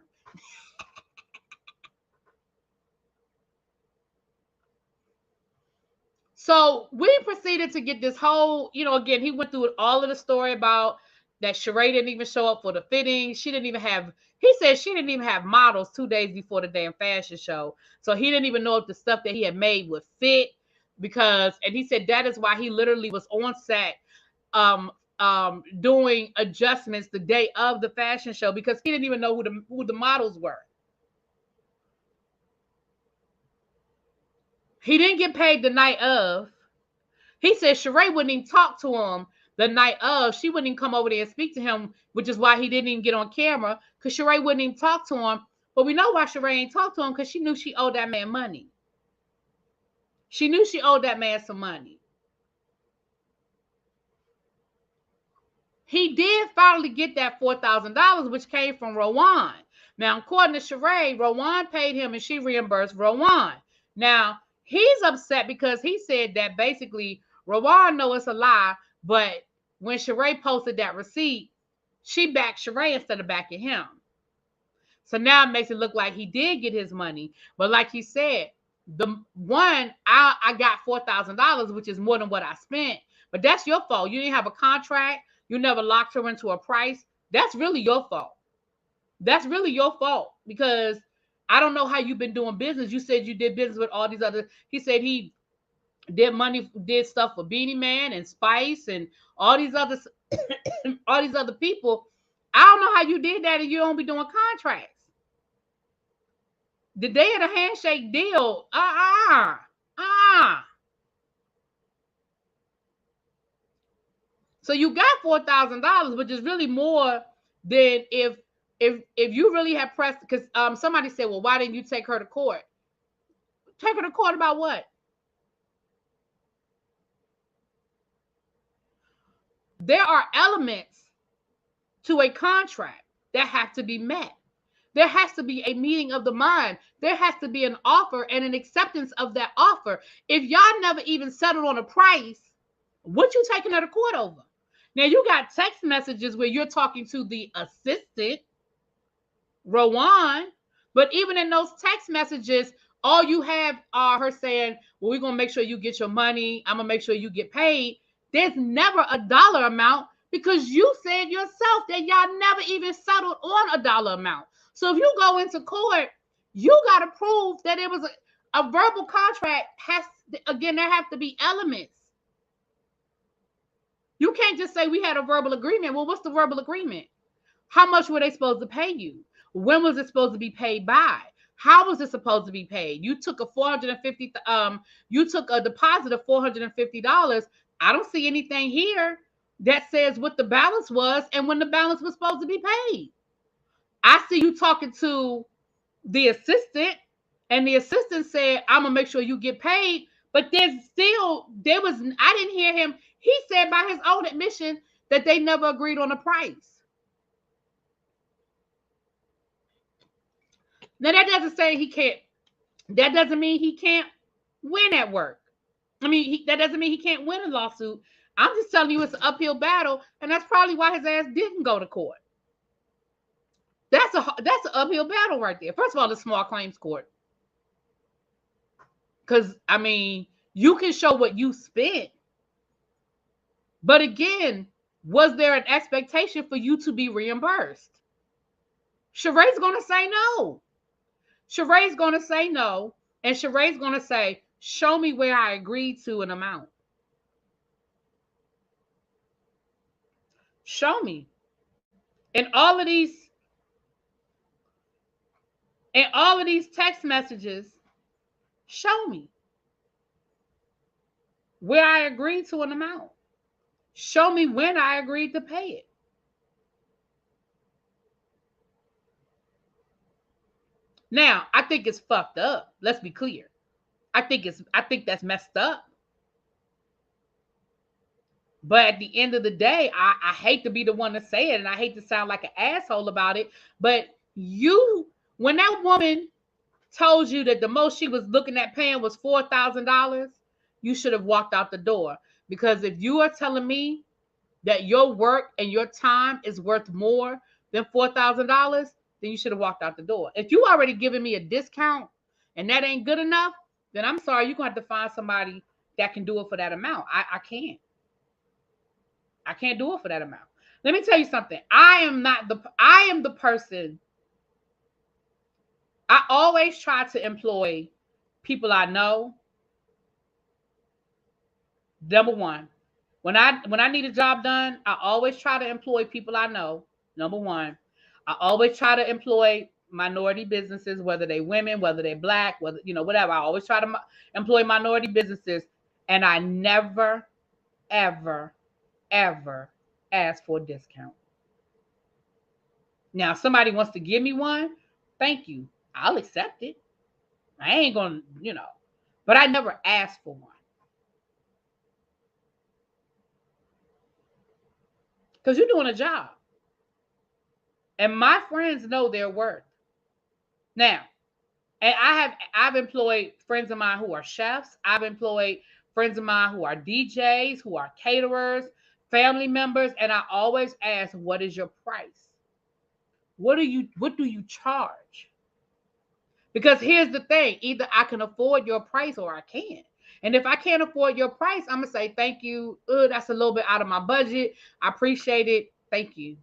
So we proceeded to get this whole, again, he went through all of the story about that Sheree didn't even show up for the fitting. She didn't even have, he said she didn't even have models 2 days before the damn fashion show. So he didn't even know if the stuff that he had made would fit, and he said that is why he literally was on set doing adjustments the day of the fashion show, because he didn't even know who the models were. He didn't get paid the night of. He said Sheree wouldn't even talk to him the night of. She wouldn't even come over there and speak to him, which is why he didn't even get on camera, because Sheree wouldn't even talk to him. But we know why Sheree ain't talked to him, because she knew she owed that man money. She knew she owed that man some money. He did finally get that $4,000, which came from Rowan. Now, according to Sheree, Rowan paid him and she reimbursed Rowan. Now, he's upset because he said that basically Rowan knows it's a lie, but when Sheree posted that receipt, she backed Sheree instead of backing him. So now it makes it look like he did get his money. But like he said, I got $4,000, which is more than what I spent. But that's your fault. You didn't have a contract. You never locked her into a price. That's really your fault. That's really your fault, because I don't know how you've been doing business. You said you did business with all these other. He said he did stuff for Beanie Man and Spice and all these other people. I don't know how you did that and you don't be doing contracts. The day of the handshake deal, So you got $4,000, which is really more than if you really had pressed. Because somebody said, well, why didn't you take her to court? Take her to court about what? There are elements to a contract that have to be met. There has to be a meeting of the mind. There has to be an offer and an acceptance of that offer. If y'all never even settled on a price, what you taking her to court over? Now, you got text messages where you're talking to the assistant, Rowan, but even in those text messages, all you have are her saying, well, we're going to make sure you get your money. I'm going to make sure you get paid. There's never a dollar amount because you said yourself that y'all never even settled on a dollar amount. So if you go into court, you got to prove that it was a verbal contract. Again, there have to be elements. You can't just say we had a verbal agreement. Well, what's the verbal agreement? How much were they supposed to pay you? When was it supposed to be paid by? How was it supposed to be paid? You took a you took a deposit of $450. I don't see anything here that says what the balance was and when the balance was supposed to be paid. I see you talking to the assistant, and the assistant said, I'm gonna make sure you get paid. But I didn't hear him. He said by his own admission that they never agreed on a price. Now that doesn't say he can't. That doesn't mean he can't win at work. I mean, that doesn't mean he can't win a lawsuit. I'm just telling you it's an uphill battle, and that's probably why his ass didn't go to court. That's an uphill battle right there. First of all, the small claims court. Because, I mean, you can show what you spent. But again, was there an expectation for you to be reimbursed? Sheree's going to say no. Sheree's going to say no. And Sheree's going to say, show me where I agreed to an amount. Show me. And all of these text messages, show me where I agreed to an amount. Show me when I agreed to pay it. Now, I think it's fucked up. Let's be clear. I think that's messed up. But at the end of the day, I hate to be the one to say it, and I hate to sound like an asshole about it. But when that woman told you that the most she was looking at paying was $4,000, you should have walked out the door. Because if you are telling me that your work and your time is worth more than $4,000, then you should have walked out the door. If you already given me a discount and that ain't good enough, then I'm sorry, you're going to have to find somebody that can do it for that amount. I can't. I can't do it for that amount. Let me tell you something. I am the person. I always try to employ people I know. Number one, when I need a job done, I always try to employ people I know. Number one, I always try to employ minority businesses, whether they women, whether they're black, whether, whatever. I always try to employ minority businesses, and I never, ever, ever ask for a discount. Now, if somebody wants to give me one, thank you. I'll accept it. I ain't gonna, but I never ask for one. Because you're doing a job. And my friends know their worth. Now, and I've employed friends of mine who are chefs. I've employed friends of mine who are DJs, who are caterers, family members, and I always ask, what is your price? What do you charge? Because here's the thing, either I can afford your price or I can't. And if I can't afford your price, I'm going to say, thank you. That's a little bit out of my budget. I appreciate it. Thank you.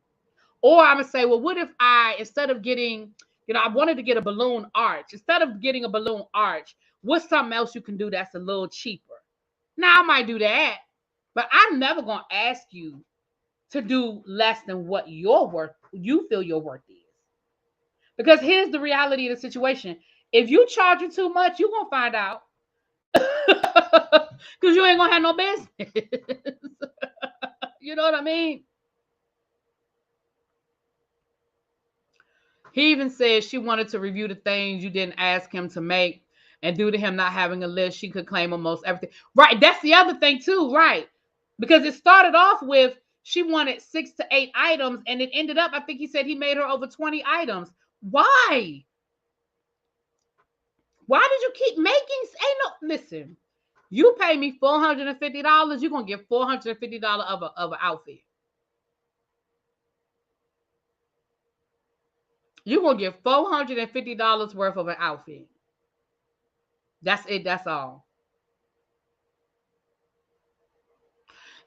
Or I'm going to say, well, what if instead of getting, I wanted to get a balloon arch. Instead of getting a balloon arch, what's something else you can do that's a little cheaper? Now, I might do that, but I'm never going to ask you to do less than what you feel your worth is. Because here's the reality of the situation. If you charging too much, you're going to find out. Because you ain't going to have no business. You know what I mean? He even said she wanted to review the things you didn't ask him to make, and due to him not having a list, she could claim almost everything. Right. That's the other thing too. Right. Because it started off with she wanted 6 to 8 items, and it ended up, I think he said he made her over 20 items. Why? Why did you keep making? Ain't no, listen. You pay me $450, you're gonna get $450 of an outfit. You're gonna get $450 worth of an outfit. That's it. That's all.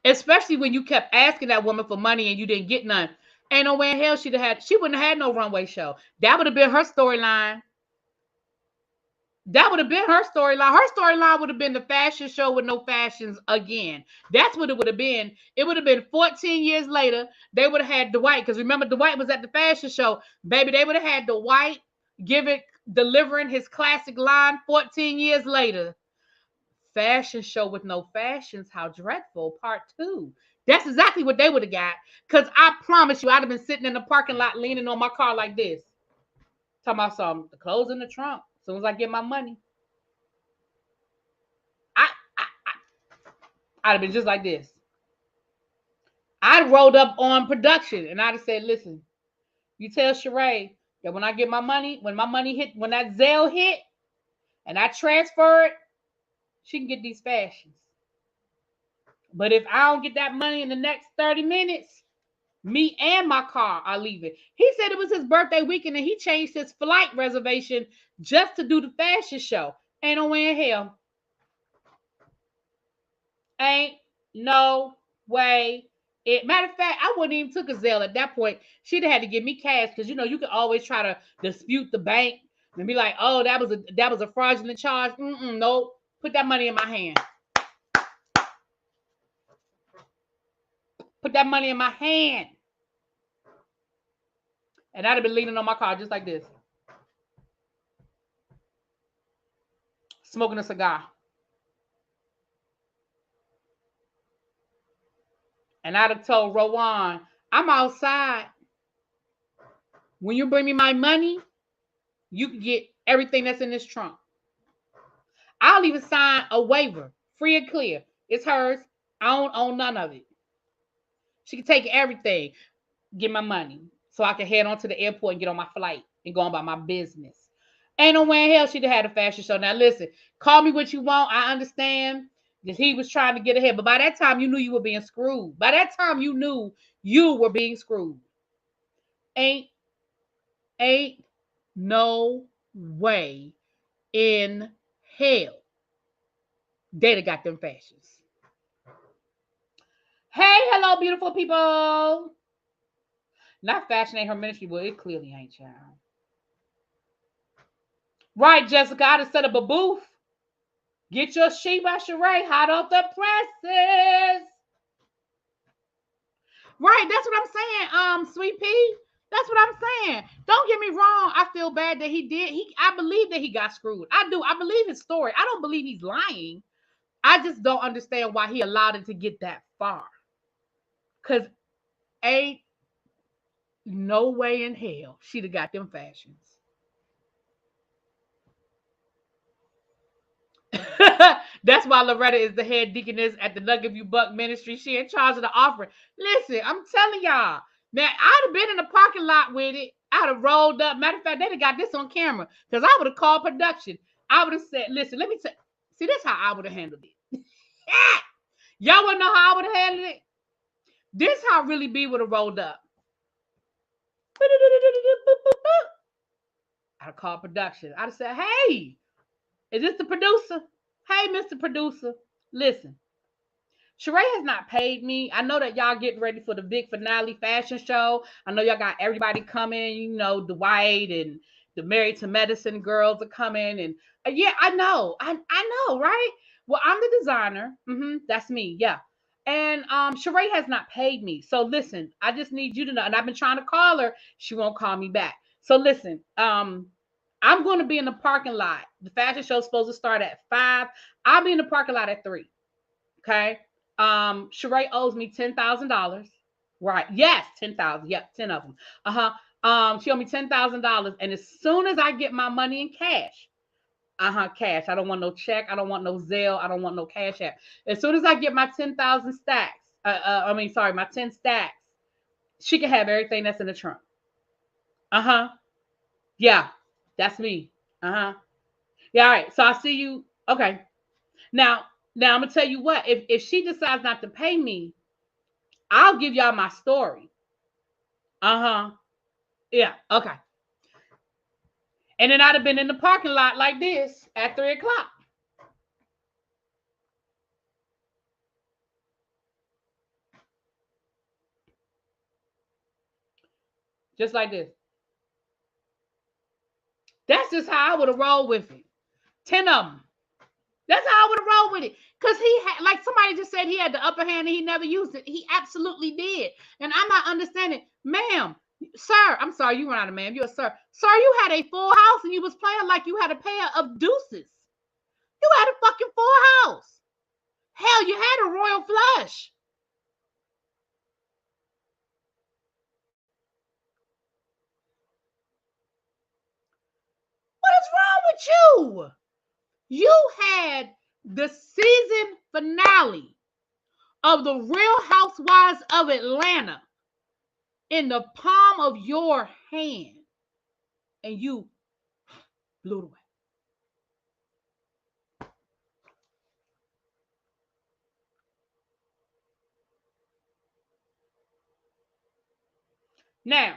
Especially when you kept asking that woman for money and you didn't get none. Ain't no way in hell she wouldn't have had no runway show. That would have been her storyline. That would have been her storyline. Her storyline would have been the fashion show with no fashions again. That's what it would have been. It would have been 14 years later. They would have had Dwight, because remember, Dwight was at the fashion show. Baby, they would have had Dwight delivering his classic line 14 years later. Fashion show with no fashions. How dreadful. Part 2. That's exactly what they would have got. Because I promise you, I'd have been sitting in the parking lot leaning on my car like this. Talking about some the clothes in the trunk. As soon as I get my money, I'd have been just like this. I'd rolled up on production and I'd have said, listen, you tell Sheree that when I get my money, when my money hit, when that Zelle hit and I transfer it, she can get these fashions. But if I don't get that money in the next 30 minutes, me and my car are leaving. He said it was his birthday weekend and he changed his flight reservation just to do the fashion show. Ain't no way in hell. Ain't no way. Matter of fact, I wouldn't even took a Zelle at that point. She'd have had to give me cash, because you know you could always try to dispute the bank and be like, "Oh, that was a fraudulent charge." Nope. Put that money in my hand. Put that money in my hand. And I'd have been leaning on my car just like this, smoking a cigar. And I'd have told Rowan, I'm outside. When you bring me my money, you can get everything that's in this trunk. I'll even sign a waiver, free and clear. It's hers. I don't own none of it. She can take everything, get my money, so I can head on to the airport and get on my flight and go on about my business. Ain't no way in hell she'd have had a fashion show. Now listen, call me what you want. I understand that he was trying to get ahead, but by that time you knew you were being screwed. By that time you knew you were being screwed. Ain't no way in hell they'd have got them fashions. Hey, hello, beautiful people. Not fashion ain't her ministry. Well, it clearly ain't, child. Right, Jessica, I'd have set up a booth. Get your sheet by Sheree hot off the presses. Right, that's what I'm saying, Sweet Pea. That's what I'm saying. Don't get me wrong. I feel bad that he did. I believe that he got screwed. I do. I believe his story. I don't believe he's lying. I just don't understand why he allowed it to get that far. Because ain't no way in hell she'd have got them fashions. That's why Loretta is the head deaconess at the Nugget View Buck Ministry. She in charge of the offering. Listen, I'm telling y'all, man, I'd have been in the parking lot with it. I'd have rolled up. Matter of fact, they'd have got this on camera, because I would have called production. I would have said, listen, let me see, this how I would have handled it. Y'all want to know how I would have handled it? This how Really B would have rolled up. I'd have called production. I'd have said, hey, is this the producer? Hey, Mr. Producer, listen. Sheree has not paid me. I know that y'all getting ready for the big finale fashion show. I know y'all got everybody coming. You know, Dwight and the Married to Medicine girls are coming. And yeah, I know. I know, right? Well, I'm the designer. That's me. Yeah. And Sheree has not paid me. So listen, I just need you to know. And I've been trying to call her. She won't call me back. So listen, I'm going to be in the parking lot. The fashion show is supposed to start at 5. I'll be in the parking lot at 3. Okay. Sheree owes me $10,000. Right. Yes, 10,000. Yep, 10 of them. She owed me $10,000. And as soon as I get my money in cash, cash. I don't want no check. I don't want no Zelle. I don't want no Cash App. As soon as I get my 10,000 stacks, my 10 stacks, she can have everything that's in the trunk. Yeah, that's me. Yeah, all right. So I see you. Okay. Now, I'm gonna tell you what. If she decides not to pay me, I'll give y'all my story. Yeah. Okay. And then I'd have been in the parking lot like this at 3:00. Just like this. That's just how I would have rolled with it. 10 of them. That's how I would have rolled with it. Because he had, like somebody just said, he had the upper hand and he never used it. He absolutely did. And I'm not understanding, ma'am, sir, I'm sorry, you run out of ma'am. You're a sir. Sir, you had a full house and you was playing like you had a pair of deuces. You had a fucking full house. Hell, you had a royal flush. What is wrong with you? You had the season finale of the Real Housewives of Atlanta in the palm of your hand, and you blew it away. Now,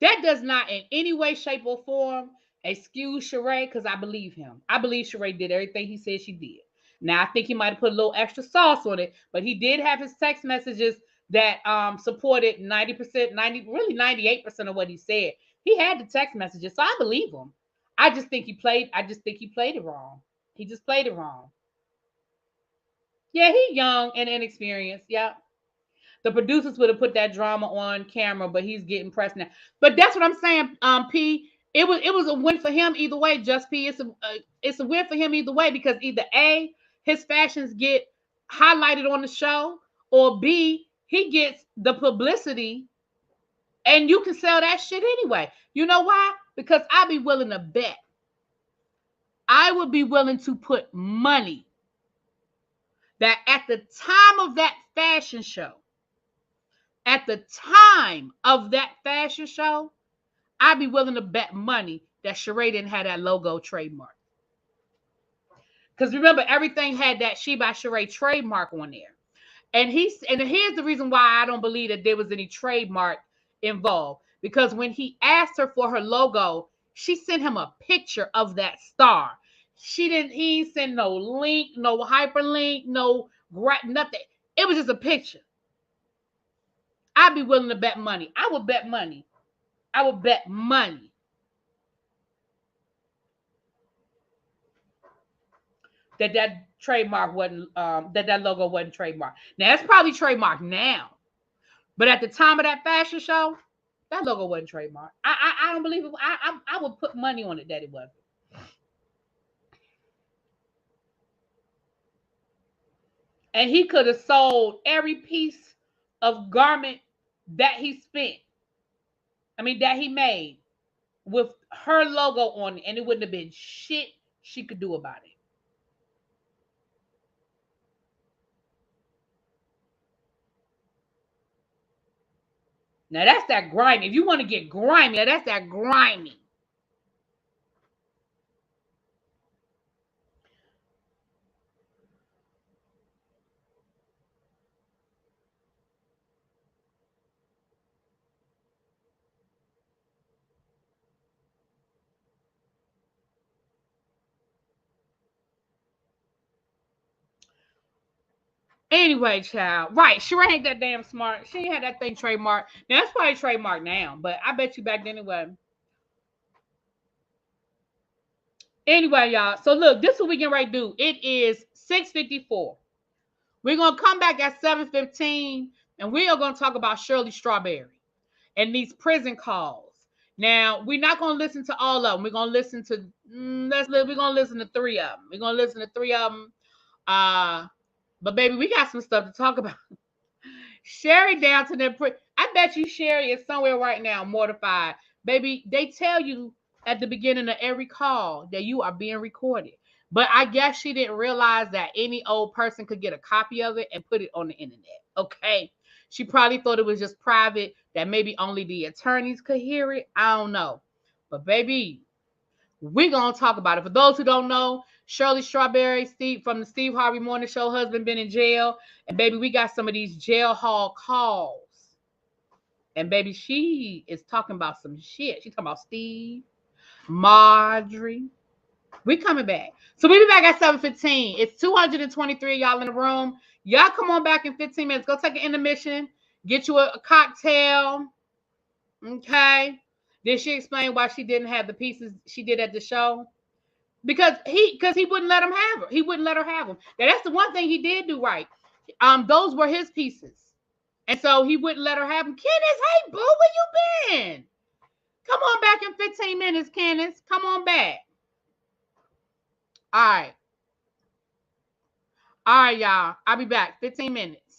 that does not in any way, shape, or form excuse Sheree, because I believe him. I believe Sheree did everything he said she did. Now, I think he might have put a little extra sauce on it, but he did have his text messages that supported 90%, 98% of what he said. He had the text messages, so I believe him. I just think he played it wrong. He just played it wrong. Yeah, he young and inexperienced. Yeah. The producers would have put that drama on camera, but he's getting pressed now. But that's what I'm saying, P. It was a win for him either way. Just P. It's a win for him either way because either A, his fashions get highlighted on the show, or B, he gets the publicity, and you can sell that shit anyway. You know why? Because I'd be willing to bet. I would be willing to put money that at the time of that fashion show, I'd be willing to bet money that Sheree didn't have that logo trademark. Because remember, everything had that She by Sheree trademark on there. And here's the reason why I don't believe that there was any trademark involved. Because when he asked her for her logo, she sent him a picture of that star. He sent no link, no hyperlink, nothing. It was just a picture. I'd be willing to bet money. I would bet money that trademark wasn't that logo wasn't trademarked. Now it's probably trademarked now, but at the time of that fashion show, that logo wasn't trademarked. I don't believe it. I would put money on it that it wasn't. And he could have sold every piece of garment that he spent. That he made with her logo on it, and it wouldn't have been shit she could do about it. Now that's that grimy. If you want to get grimy, that's that grimy. Anyway, child. Right. Sheree ain't that damn smart. She ain't had that thing trademarked. Now, that's probably trademarked now, but I bet you back then it wasn't. Anyway, y'all. So, look, this is what we getting ready to do. It is 6:54. We're going to come back at 7:15, and we are going to talk about Shirley Strawberry and these prison calls. Now, we're not going to listen to all of them. We're going to listen to, we're going to listen to three of them. We're going to listen to three of them. But baby, we got some stuff to talk about. Sheree down to the I bet you Sheree is somewhere right now mortified. Baby, they tell you at the beginning of every call that you are being recorded. But I guess she didn't realize that any old person could get a copy of it and put it on the internet. Okay. She probably thought it was just private, that maybe only the attorneys could hear it. I don't know. But baby, we're gonna talk about it. For those who don't know, Shirley Strawberry, Steve from the Steve Harvey Morning Show, husband been in jail, and baby, we got some of these jail hall calls, and baby, she is talking about some shit. She's talking about Steve, Marjorie. We coming back, so we be back at 7:15. It's 223 y'all in the room. Y'all come on back in 15 minutes. Go take an intermission, get you a cocktail. Okay. Did she explain why she didn't have the pieces she did at the show? Because he wouldn't let him have her. He wouldn't let her have them. Now that's the one thing he did do right. Those were his pieces, and so he wouldn't let her have them. Candace, hey boo, where you been? Come on back in 15 minutes, Candace. Come on back. All right, y'all. I'll be back 15 minutes.